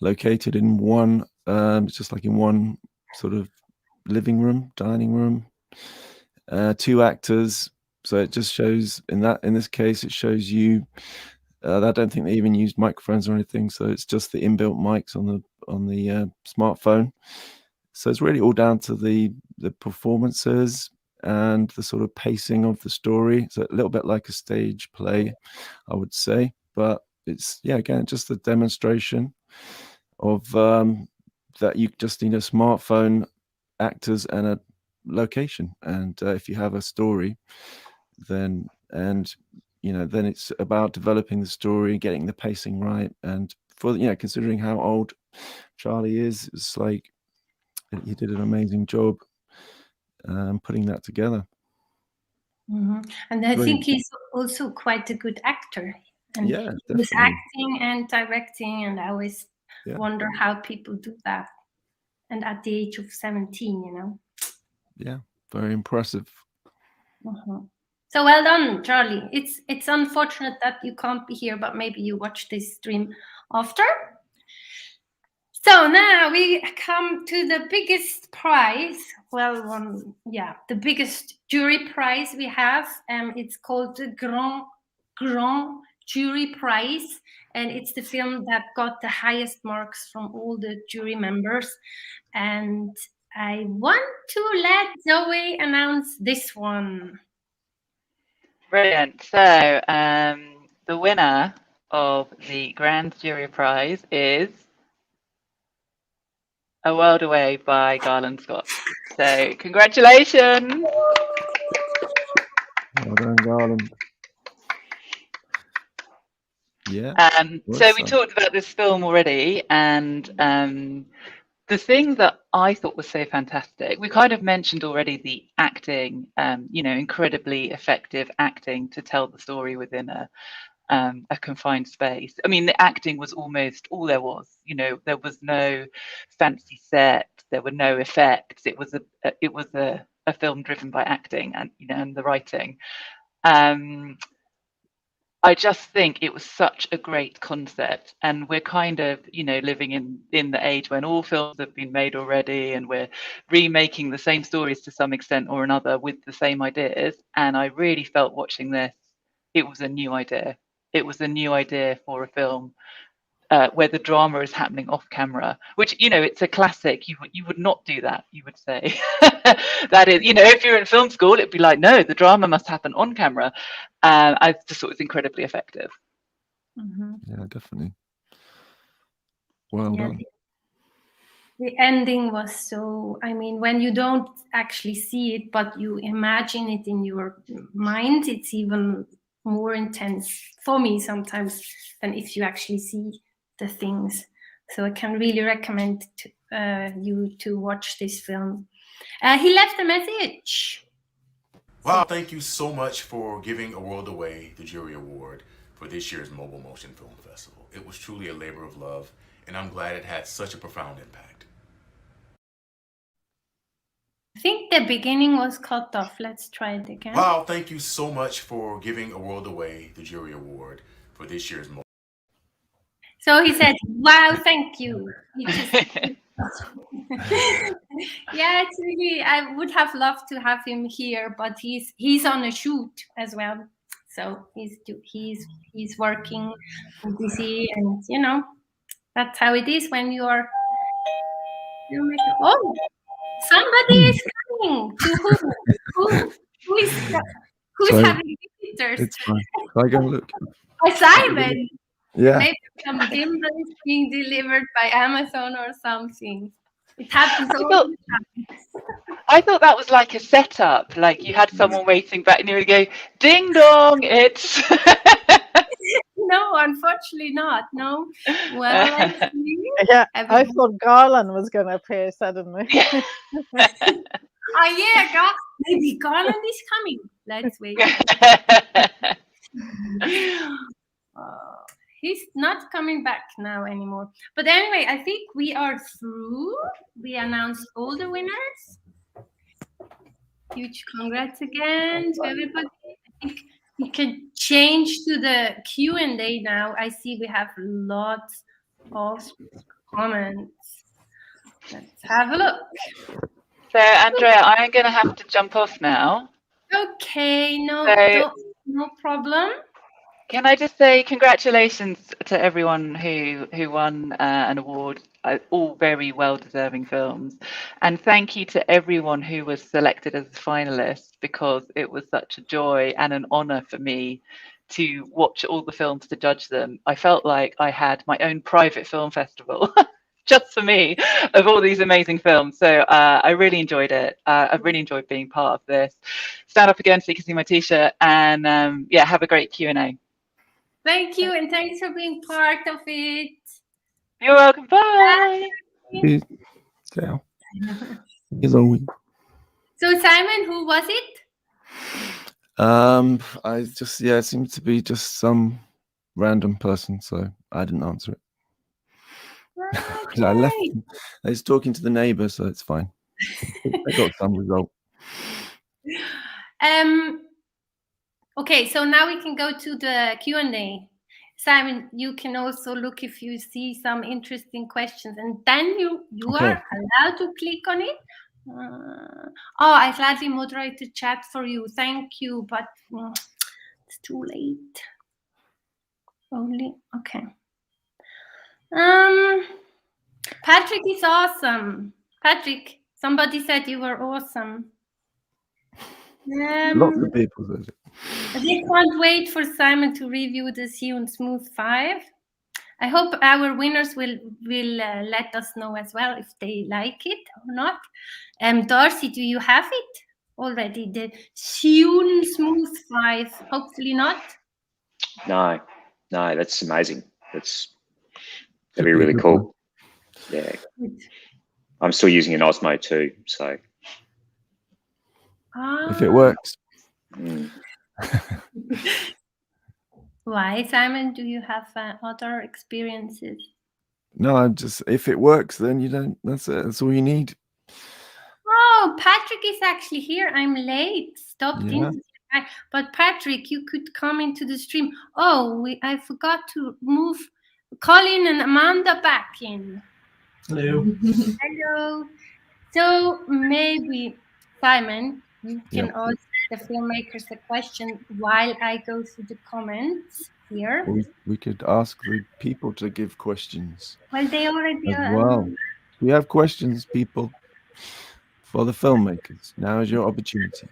located in one. It's just like in one sort of living room, dining room. 2 actors. So it just shows in this case, it shows you. I don't think they even used microphones or anything. So it's just the inbuilt mics on the smartphone. So it's really all down to the performances and the sort of pacing of the story. So a little bit like a stage play, I would say. But it's, yeah, again, just a demonstration of that you just need a smartphone, actors, and a location. And if you have a story, then it's about developing the story, getting the pacing right. And for considering how old Charlie is, it's like he did an amazing job putting that together. Mm-hmm. And I think he's also quite a good actor. And yeah, he's acting and directing, and I always wonder how people do that. And at the age of 17, Yeah, very impressive. Mm-hmm. So well done, Charlie. It's unfortunate that you can't be here, but maybe you watch this stream after. So now we come to the biggest prize. Well, the biggest jury prize we have. It's called the Grand Jury Prize, and it's the film that got the highest marks from all the jury members. And I want to let Zoe announce this one. Brilliant. So the winner of the Grand Jury Prize is A World Away by Garland Scott. So congratulations. Well done, Garland. Yeah. So we talked about this film already, and the thing that I thought was so fantastic, we kind of mentioned already the acting, incredibly effective acting to tell the story within a confined space. I mean, the acting was almost all there was. There was no fancy set, there were no effects. It was a film driven by acting and the writing. I just think it was such a great concept, and we're kind of, living in the age when all films have been made already, and we're remaking the same stories to some extent or another with the same ideas. And I really felt watching this, it was a new idea. it was a new idea for a film where the drama is happening off camera, which, you know, it's a classic. You would not do that, you would say. That is, you know, if you're in film school, it'd be like, no, the drama must happen on camera. I just thought it was incredibly effective. Yeah, definitely. Well done. The ending was so, I mean, when you don't actually see it, but you imagine it in your mind, it's even more intense for me sometimes than if you actually see the things. So I can really recommend you to watch this film. He left a message. Wow, thank you so much for giving A World Away the Jury Award for this year's Mobile Motion Film Festival. It was truly a labor of love, and I'm glad it had such a profound impact. I think the beginning was cut off. Let's try it again. Wow, thank you so much for giving A World Away the Jury Award for this year's Mobile. So he said, wow, thank you. Yeah, it's really, I would have loved to have him here, but he's on a shoot as well. So he's working busy, and you know, that's how it is when you're oh, somebody is coming. To who's Sorry. having visitors? It's fine. Can I go and look? Simon. Yeah. Maybe some gimbals being delivered by Amazon or something. It happens all the time. I thought that was like a setup, like you had someone waiting back and you would go, ding dong, it's... No, unfortunately not, no. Well, yeah, I thought Garland was going to appear suddenly. Oh yeah, maybe Garland is coming. Let's wait. He's not coming back now anymore. But anyway, I think we are through. We announced all the winners. Huge congrats again to everybody. I think we can change to the Q&A now. I see we have lots of comments. Let's have a look. So, Andrea, I'm going to have to jump off now. Okay, no problem. Can I just say congratulations to everyone who won an award, all very well-deserving films. And thank you to everyone who was selected as a finalist, because it was such a joy and an honor for me to watch all the films, to judge them. I felt like I had my own private film festival just for me of all these amazing films. So I really enjoyed it. I really enjoyed being part of this. Stand up again so you can see my t-shirt, and yeah, have a great Q&A. Thank you, and thanks for being part of it. You're welcome. Bye. Ciao. Hello. So Simon, who was it? I just, yeah, it seemed to be just some random person, so I didn't answer it. Okay. I left. I was talking to the neighbor, so it's fine. I got some result. Okay, so now we can go to the Q&A. Simon, you can also look if you see some interesting questions, and then you Okay. are allowed to click on it. I gladly moderate the chat for you. Thank you, but it's too late. Only okay. Patrick is awesome. Patrick, somebody said you were awesome. Lots of people said it. I can't wait for Simon to review the Zhiyun Smooth 5. I hope our winners will let us know as well if they like it or not. Darcy, do you have it already? The Zhiyun Smooth 5? Hopefully not. No, that's amazing. That'd be really cool. Yeah. I'm still using an Osmo too, so. If it works. Why, Simon? Do you have other experiences? No, I'm just, if it works, then you don't, that's it. That's all you need. Oh, Patrick is actually here. I'm late. Stopped in. But Patrick, you could come into the stream. Oh, I forgot to move Colin and Amanda back in. Hello. Hello. So maybe, Simon, you can ask the filmmakers a question while I go through the comments. here. We could ask the people to give questions. Well, they already as well. We have questions, people, for the filmmakers. Now is your opportunity.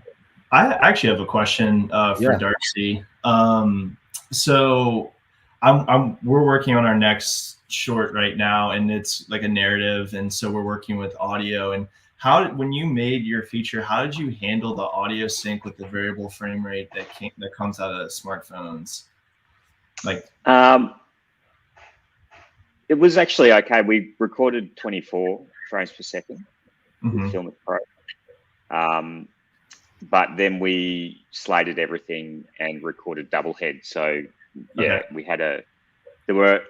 I actually have a question for Darcy. So we're working on our next short right now, and it's like a narrative, and so we're working with audio. And when you made your feature, how did you handle the audio sync with the variable frame rate that comes out of smartphones? Like, it was actually okay. We recorded 24 frames per second with Filmic Pro. But then we slated everything and recorded double head. So yeah, we had there were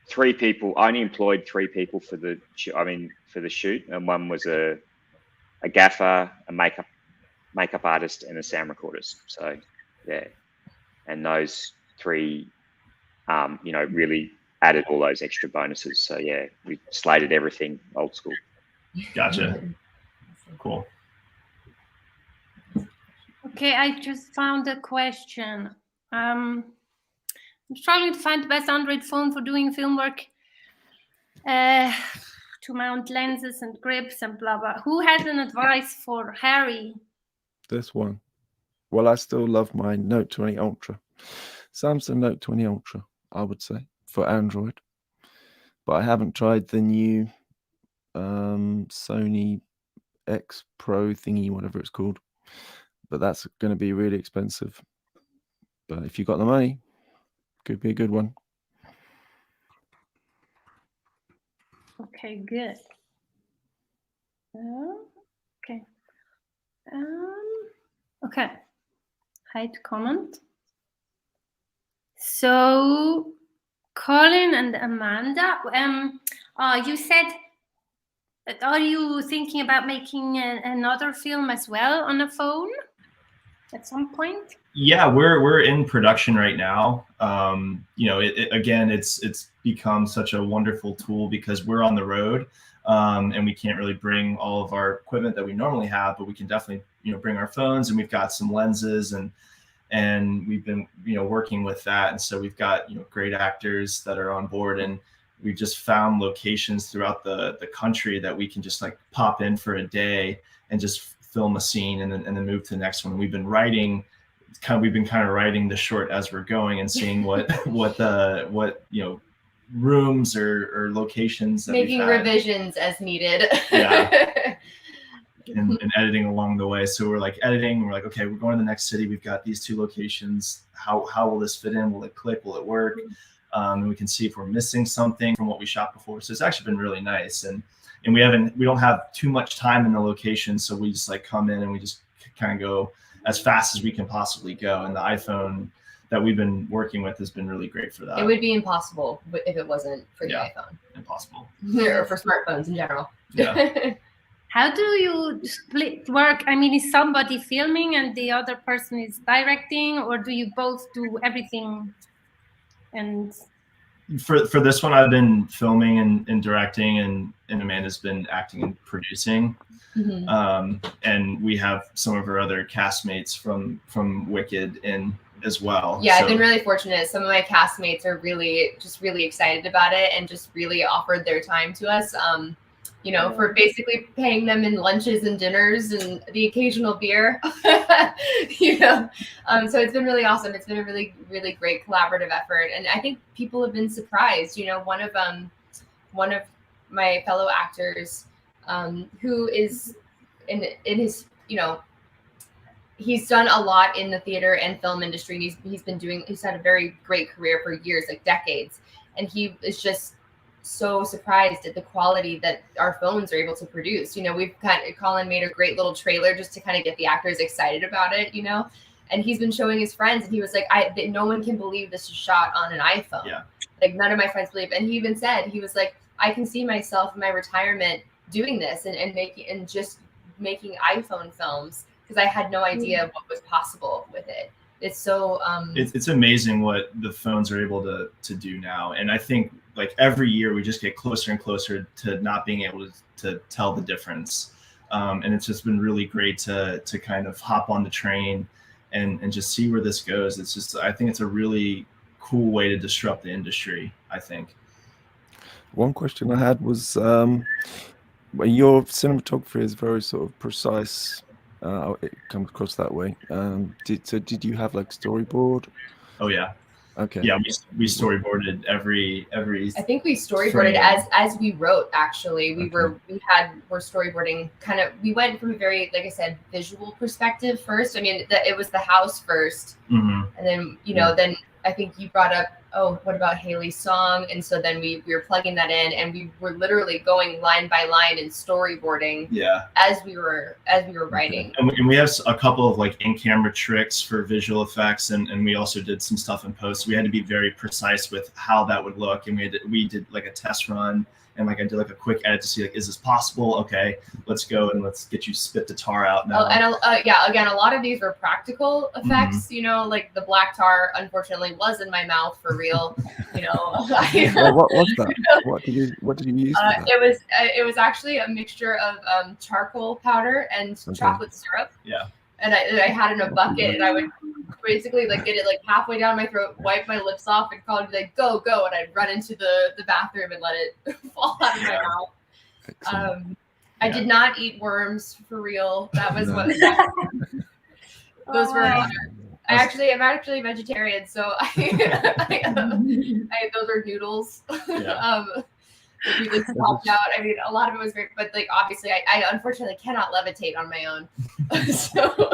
3 people. I only employed 3 people for the shoot, and one was a gaffer, a makeup artist, and a sound recordist. So yeah, and those 3, really added all those extra bonuses. So yeah, we slated everything old school. Gotcha. Cool. Okay, I just found a question. I'm struggling to find the best Android phone for doing film work, to mount lenses and grips and blah blah. Who has an advice for Harry? This one. Well, I still love my Note 20 Ultra. Samsung Note 20 Ultra, I would say, for Android. But I haven't tried the new Sony X Pro thingy, whatever it's called. But that's going to be really expensive. But if you got the money, could be a good one. Okay, good. Okay. Okay. Hide comment. So, Colin and Amanda, you said, are you thinking about making another film as well on a phone at some point? Yeah, we're in production right now. It's become such a wonderful tool because we're on the road, and we can't really bring all of our equipment that we normally have, but we can definitely bring our phones, and we've got some lenses, and we've been working with that, and so we've got great actors that are on board, and we've just found locations throughout the country that we can just like pop in for a day and just film a scene and then move to the next one. We've been writing the short as we're going and seeing what rooms or locations that making revisions as needed. Yeah. and editing along the way. So we're like editing, we're like, okay, we're going to the next city, we've got these 2 locations, how will this fit in, will it click, will it work? And we can see if we're missing something from what we shot before. So it's actually been really nice, and we don't have too much time in the location, so we just like come in and we just kind of go as fast as we can possibly go. And the iPhone that we've been working with has been really great for that. It would be impossible if it wasn't for the iPhone. Impossible. Or for smartphones in general. Yeah. How do you split work? I mean, is somebody filming and the other person is directing, or do you both do everything? And for this one, I've been filming and directing, and Amanda's been acting and producing. And we have some of our other castmates from Wicked in as well. Yeah, I've been really fortunate. Some of my castmates are really excited about it and just really offered their time to us. For basically paying them in lunches and dinners and the occasional beer, so it's been really awesome. It's been a really, really great collaborative effort. And I think people have been surprised. One of my fellow actors, who is in his, he's done a lot in the theater and film industry. And he's had a very great career for years, like decades. And he is just so surprised at the quality that our phones are able to produce. Colin made a great little trailer just to kind of get the actors excited about it, and he's been showing his friends, and he was like, no one can believe this is shot on an iPhone. Yeah. Like none of my friends believe. And he even said, he was like, I can see myself in my retirement doing this and making iPhone films, because I had no idea what was possible with it. It's so it's amazing what the phones are able to do now. And I think like every year we just get closer and closer to not being able to tell the difference. And it's just been really great to kind of hop on the train and just see where this goes. I think it's a really cool way to disrupt the industry, I think. One question I had was, your cinematography is very sort of precise. It comes across that way. Did you have like storyboard? Oh yeah. Okay. Yeah, we storyboarded every. I think we storyboarded frame. as we wrote. Actually, we're storyboarding kind of. We went from a very, like I said, visual perspective first. I mean, it was the house first, and then then I think you brought up, oh, what about Haley's song? And so then we were plugging that in, and we were literally going line by line and storyboarding. Yeah. As we were writing. And we have a couple of like in-camera tricks for visual effects, and we also did some stuff in post. We had to be very precise with how that would look, and we did like a test run, and like I did like a quick edit to see like, is this possible? Okay, let's go and let's get you spit the tar out now. Oh, and again, a lot of these were practical effects. Like the black tar, unfortunately, was in my mouth for real. Well, what was that? What did you use? It was actually a mixture of charcoal powder and chocolate syrup. Yeah. And I had in a bucket, and I would basically like get it like halfway down my throat, wipe my lips off, and call it like go, and I'd run into the bathroom and let it fall out of my mouth. I did not eat worms for real. That was what those were. I'm actually vegetarian, so those are noodles. We just popped out. I mean, a lot of it was great, but like obviously, I unfortunately cannot levitate on my own. So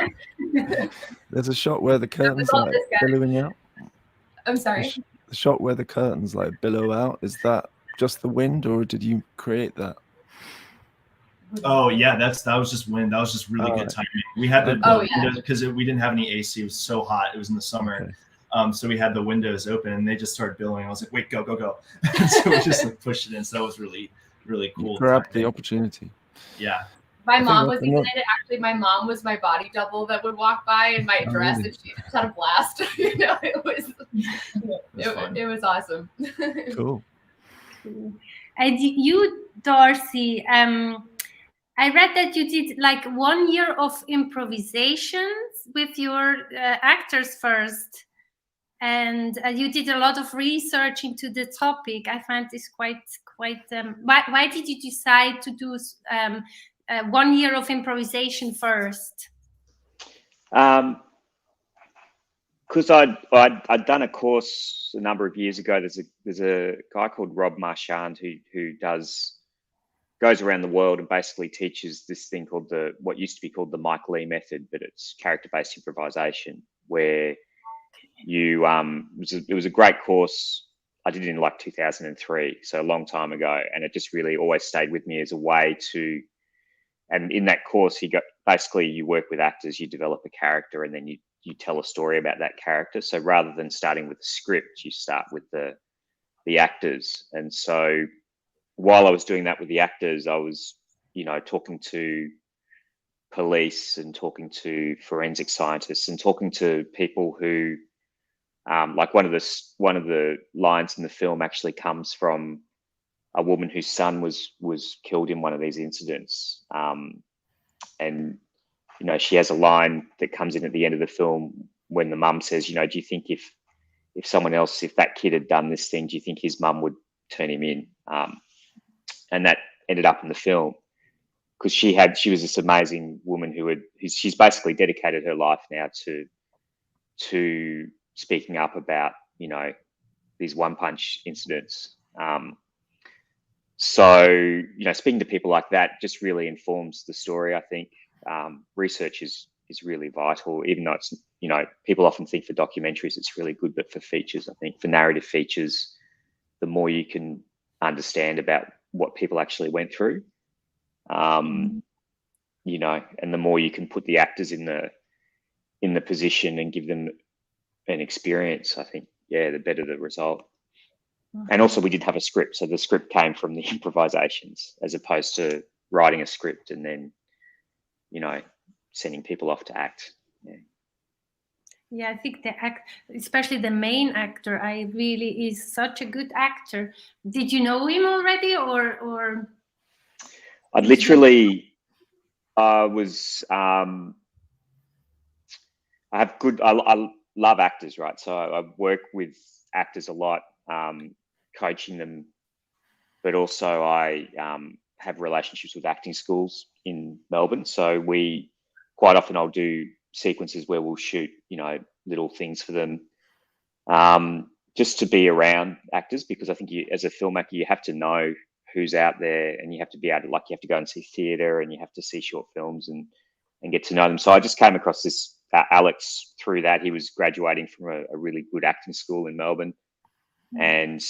there's a shot where the curtains like billowing out. I'm sorry. The shot where the curtains like billow out, is that just the wind, or did you create that? Oh yeah, that was just wind. That was just really good timing. We had because we didn't have any AC. It was so hot. It was in the summer. Okay. So we had the windows open, and they just started billowing. I was like, "Wait, go!" So we just like pushed it in. So that was really, really cool. Grab the opportunity. Yeah. My mom was even in it. Actually, my mom was my body double that would walk by in my dress, and she just had a blast. It was awesome. Cool. And you, Darcy, I read that you did like 1 year of improvisations with your actors first. And you did a lot of research into the topic. I find this quite. Why did you decide to do 1 year of improvisation first? Because I'd done a course a number of years ago. There's a guy called Rob Marchand who goes around the world and basically teaches this thing called what used to be called the Mike Lee method, but it's character-based improvisation, where it was a great course. I did it in like 2003, so a long time ago, and it just really always stayed with me as a way to. And in that course, you work with actors, you develop a character, and then you tell a story about that character. So rather than starting with the script, you start with the actors. And so while I was doing that with the actors, I was, talking to police and talking to forensic scientists and talking to people who, like one of the lines in the film actually comes from a woman whose son was killed in one of these incidents. And, she has a line that comes in at the end of the film when the mum says, do you think if that kid had done this thing, do you think his mum would turn him in? And that ended up in the film because she was this amazing woman she's basically dedicated her life now to speaking up about, these one-punch incidents. So, speaking to people like that just really informs the story, I think. Research is really vital, even though it's, people often think for documentaries it's really good, but for features, I think for narrative features, the more you can understand about what people actually went through, and the more you can put the actors in the position and give them an experience, I think, the better the result. And also we did have a script. So the script came from the improvisations as opposed to writing a script and then, sending people off to act. Yeah, I think especially the main actor, is such a good actor. Did you know him already or? I love actors, right? So I work with actors a lot, coaching them, but also I have relationships with acting schools in Melbourne. So we quite often I'll do sequences where we'll shoot, you know, little things for them, just to be around actors, because I think you, as a filmmaker, you have to know who's out there, and you have to be able to, like, you have to go and see theatre, and you have to see short films and get to know them. So I just came across this Alex through that. He was graduating from a really good acting school in Melbourne, and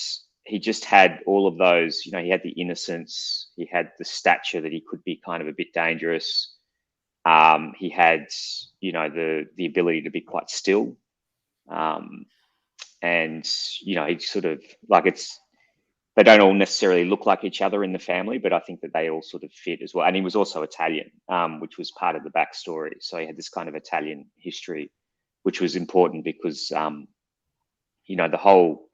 he just had all of those, you know, he had the innocence, he had the stature that he could be kind of a bit dangerous. He had, you know, the ability to be quite still. And, you know, he sort of, like, they don't all necessarily look like each other in the family, but I think that they all sort of fit as well. And he was also Italian, which was part of the backstory. So he had this kind of Italian history, which was important because, you know, the whole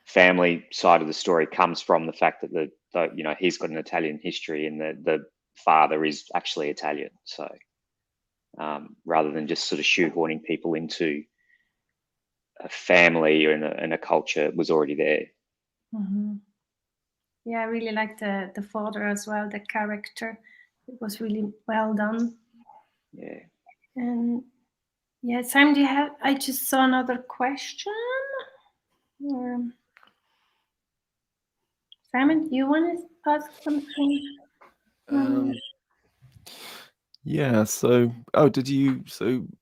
family side of the story comes from the fact that you know, he's got an Italian history, and the father is actually Italian. So rather than just sort of shoehorning people into a family and a culture, was already there. Mm-hmm. Yeah, I really liked the father as well, the character. It was really well done. Yeah. And yeah, Simon, do you have, I just saw another question. Simon, do you want to ask something? Yeah, so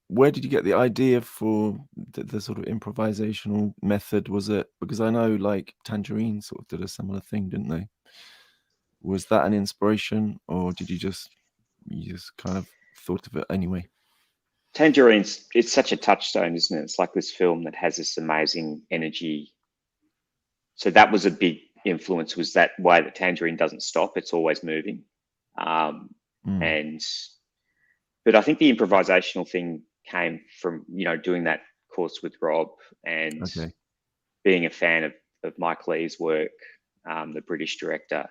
where did you get the idea for the sort of improvisational method? Was it, because I know like Tangerine sort of did a similar thing, didn't they? Was that an inspiration, or did you just kind of thought of it anyway? Tangerine's, it's such a touchstone, isn't it? It's like this film that has this amazing energy. So that was a big influence, was that way that Tangerine doesn't stop, it's always moving. But I think the improvisational thing came from, you know, doing that course with Rob, and being a fan of Mike Leigh's work, the British director,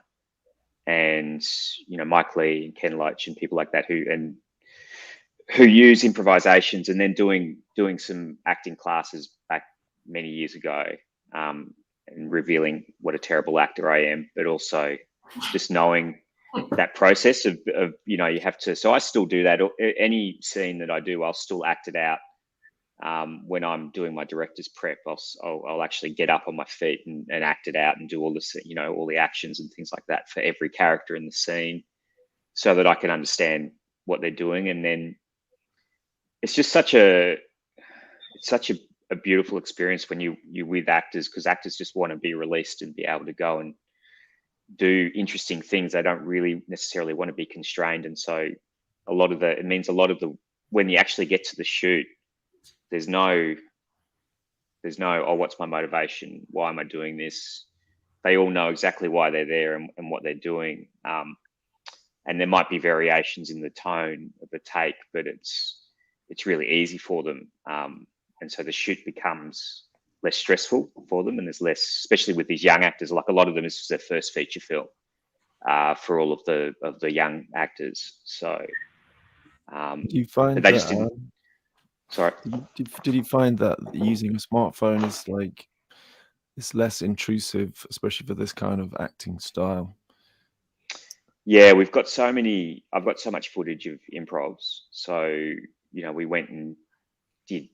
and, you know, Mike Leigh and Ken Loach and people like that who use improvisations, and then doing some acting classes back many years ago, and revealing what a terrible actor I am, but also just knowing that process of, you know, you have to, so I still do that. Any scene that I do, I'll still act it out. When I'm doing my director's prep, I'll actually get up on my feet and act it out and do all the, you know, all the actions and things like that for every character in the scene, so that I can understand what they're doing. And then it's just such a beautiful experience when you're with actors, because actors just want to be released and be able to go and do interesting things. They don't really necessarily want to be constrained. And so it means when you actually get to the shoot, there's no, oh, what's my motivation? Why am I doing this? They all know exactly why they're there and what they're doing. And there might be variations in the tone of a take, but it's really easy for them. And so the shoot becomes less stressful for them, and there's less, especially with these young actors. Like, a lot of them, this was their first feature film for all of the young actors. So do you find they that, just didn't. Sorry. Did you find that using a smartphone is like, it's less intrusive, especially for this kind of acting style? Yeah, I've got so much footage of improvs. So, you know, we went and did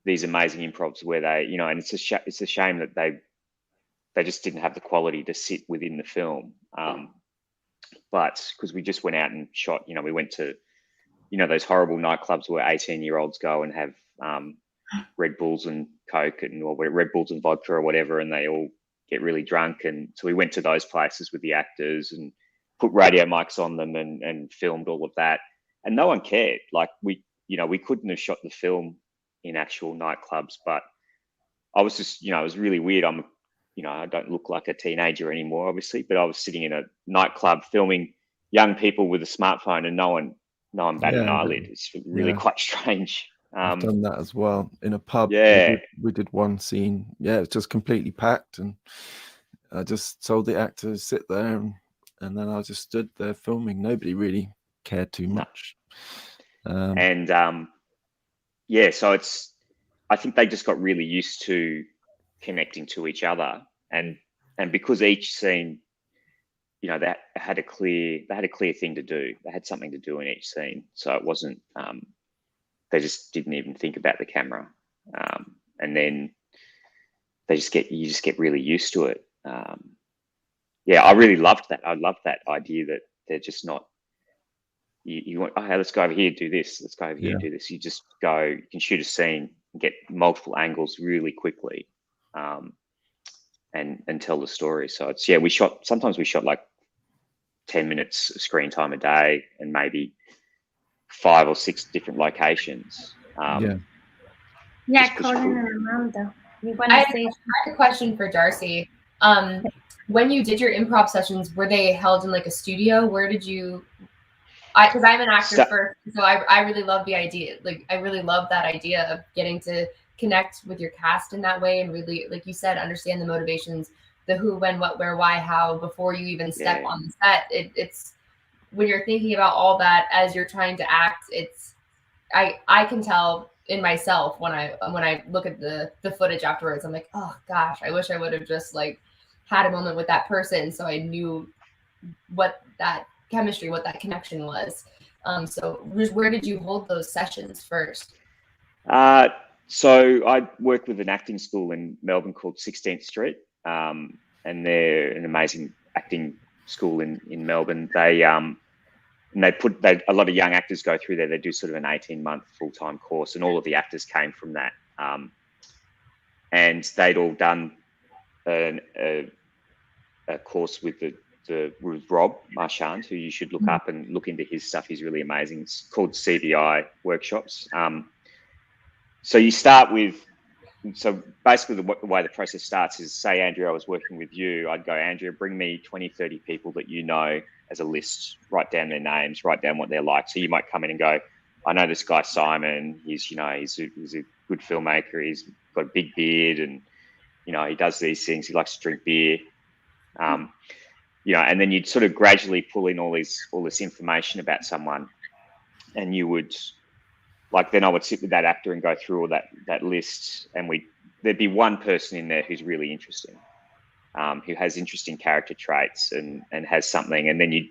these amazing improvs where they, you know, and it's a shame that they just didn't have the quality to sit within the film. But because we just went out and shot, you know, we went to, you know, those horrible nightclubs where 18-year-olds go and have Red Bulls and Coke or Red Bulls and vodka or whatever, and they all get really drunk. And so we went to those places with the actors and put radio mics on them and filmed all of that. And no one cared. Like, we couldn't have shot the film in actual nightclubs, but I was just, you know, it was really weird. I don't look like a teenager anymore, obviously, but I was sitting in a nightclub filming young people with a smartphone, and no one batted an eyelid. It's really quite strange. I've done that as well in a pub. Yeah, we did one scene. Yeah, it's just completely packed, and I just told the actor to sit there, and then I just stood there filming. Nobody really cared too much. So I think they just got really used to connecting to each other, and because each scene, you know, they had a clear thing to do. They had something to do in each scene, so it wasn't. They just didn't even think about the camera, and then you just get really used to it. Yeah, I really loved that. I loved that idea that they're just not. You want, okay, let's go over here, do this. Let's go over here, do this. You just go. You can shoot a scene and get multiple angles really quickly, and tell the story. So it's Sometimes we shot like 10 minutes of screen time a day, and maybe 5 or 6 different locations. Colin and Amanda, I have a question for Darcy. When you did your improv sessions, were they held in like a studio? Where did you? Because I'm an actor first, so I really love the idea. Like, I really love that idea of getting to connect with your cast in that way, and really, like you said, understand the motivations, the who, when, what, where, why, how, before you even step on the set. It's when you're thinking about all that as you're trying to act. I can tell in myself when I look at the footage afterwards. I'm like, oh gosh, I wish I would have just like had a moment with that person, so I knew what that chemistry, what that connection was. So where did you hold those sessions first? So I work with an acting school in Melbourne called 16th Street, and they're an amazing acting school in Melbourne. They a lot of young actors go through there. They do sort of an 18-month full-time course, and all of the actors came from that. And they'd all done a course with with Rob Marchand, who you should look up and look into his stuff. He's really amazing. It's called Cbi Workshops. So you start with, so basically the way the process starts is, say, Andrea, I was working with you. I'd go, Andrea, bring me 20, 30 people that you know as a list, write down their names, write down what they're like. So you might come in and go, I know this guy, Simon, he's a good filmmaker. He's got a big beard, and, you know, he does these things. He likes to drink beer. You know, and then you'd sort of gradually pull in all this information about someone, and you would, like, then I would sit with that actor and go through all that list, and there'd be one person in there who's really interesting, who has interesting character traits and has something, and then you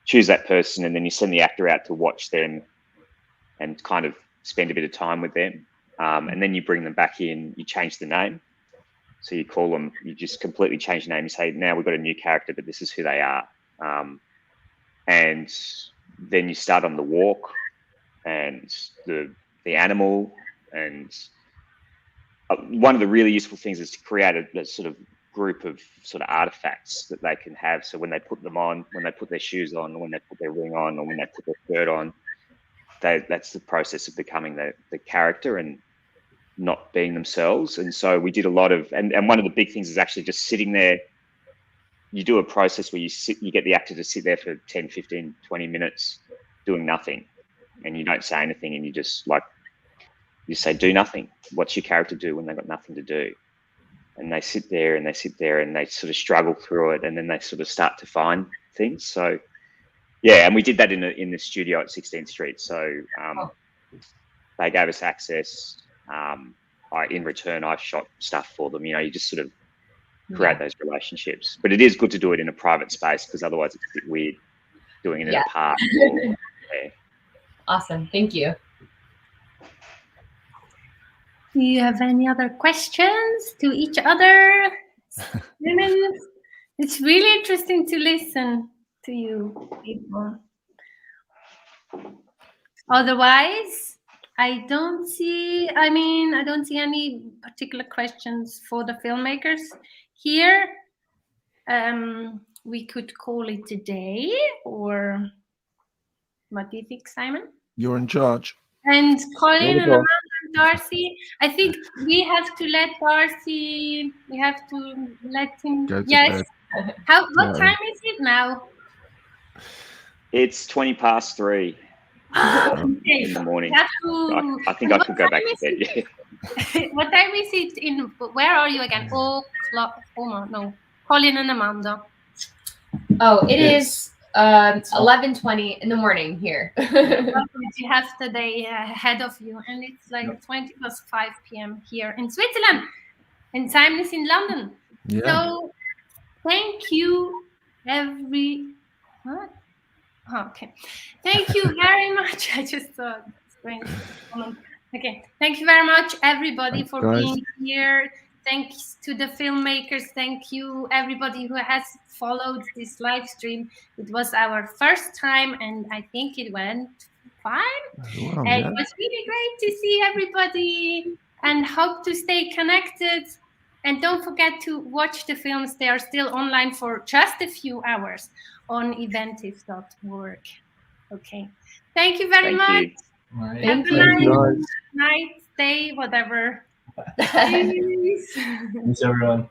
choose that person, and then you send the actor out to watch them and kind of spend a bit of time with them, and then you bring them back in. You change the name. So you call them, you just completely change the name. You say, now we've got a new character, but this is who they are. And then you start on the walk and the animal. And one of the really useful things is to create a sort of group of sort of artifacts that they can have. So when they put them on, when they put their shoes on, when they put their ring on, or when they put their shirt on, that's the process of becoming the character and not being themselves. And so we did a lot of, and one of the big things is actually just sitting there. You do a process where you get the actor to sit there for 10, 15, 20 minutes doing nothing, and you don't say anything, and you just you say, do nothing. What's your character do when they've got nothing to do? And they sit there and they sort of struggle through it, and then they sort of start to find things. So yeah, and we did that in the studio at 16th Street. So they gave us access. In return, I shot stuff for them. You know, you just sort of create those relationships. But it is good to do it in a private space, because otherwise it's a bit weird doing it in a park. Awesome. Thank you. Do you have any other questions to each other? It's really interesting to listen to you people. Otherwise, I don't see any particular questions for the filmmakers here. We could call it a day, or what do you think, Simon? You're in charge. And Colin and Amanda and Darcy, I think we have to let Darcy, him. Go to yes. bed. What time is it now? It's 3:20 okay. in the morning. I think I could go back to bed. Yeah. What time is it where are you again? No. Colin and Amanda. Oh, it is 11:20 in the morning here. You have today ahead of you, and it's like 20 plus 5 p.m. here in Switzerland, and time is in London. Yeah. So thank you, what? Oh, okay. Thank you very much. I just thought it's strange. Okay. Thank you very much, everybody, for being here. Thanks to the filmmakers. Thank you, everybody who has followed this live stream. It was our first time, and I think it went fine. Wow, It was really great to see everybody, and hope to stay connected. And don't forget to watch the films. They are still online for just a few hours on eventif.org. Okay. Thank you very much. Thank you. Night, day, whatever. Thanks, everyone.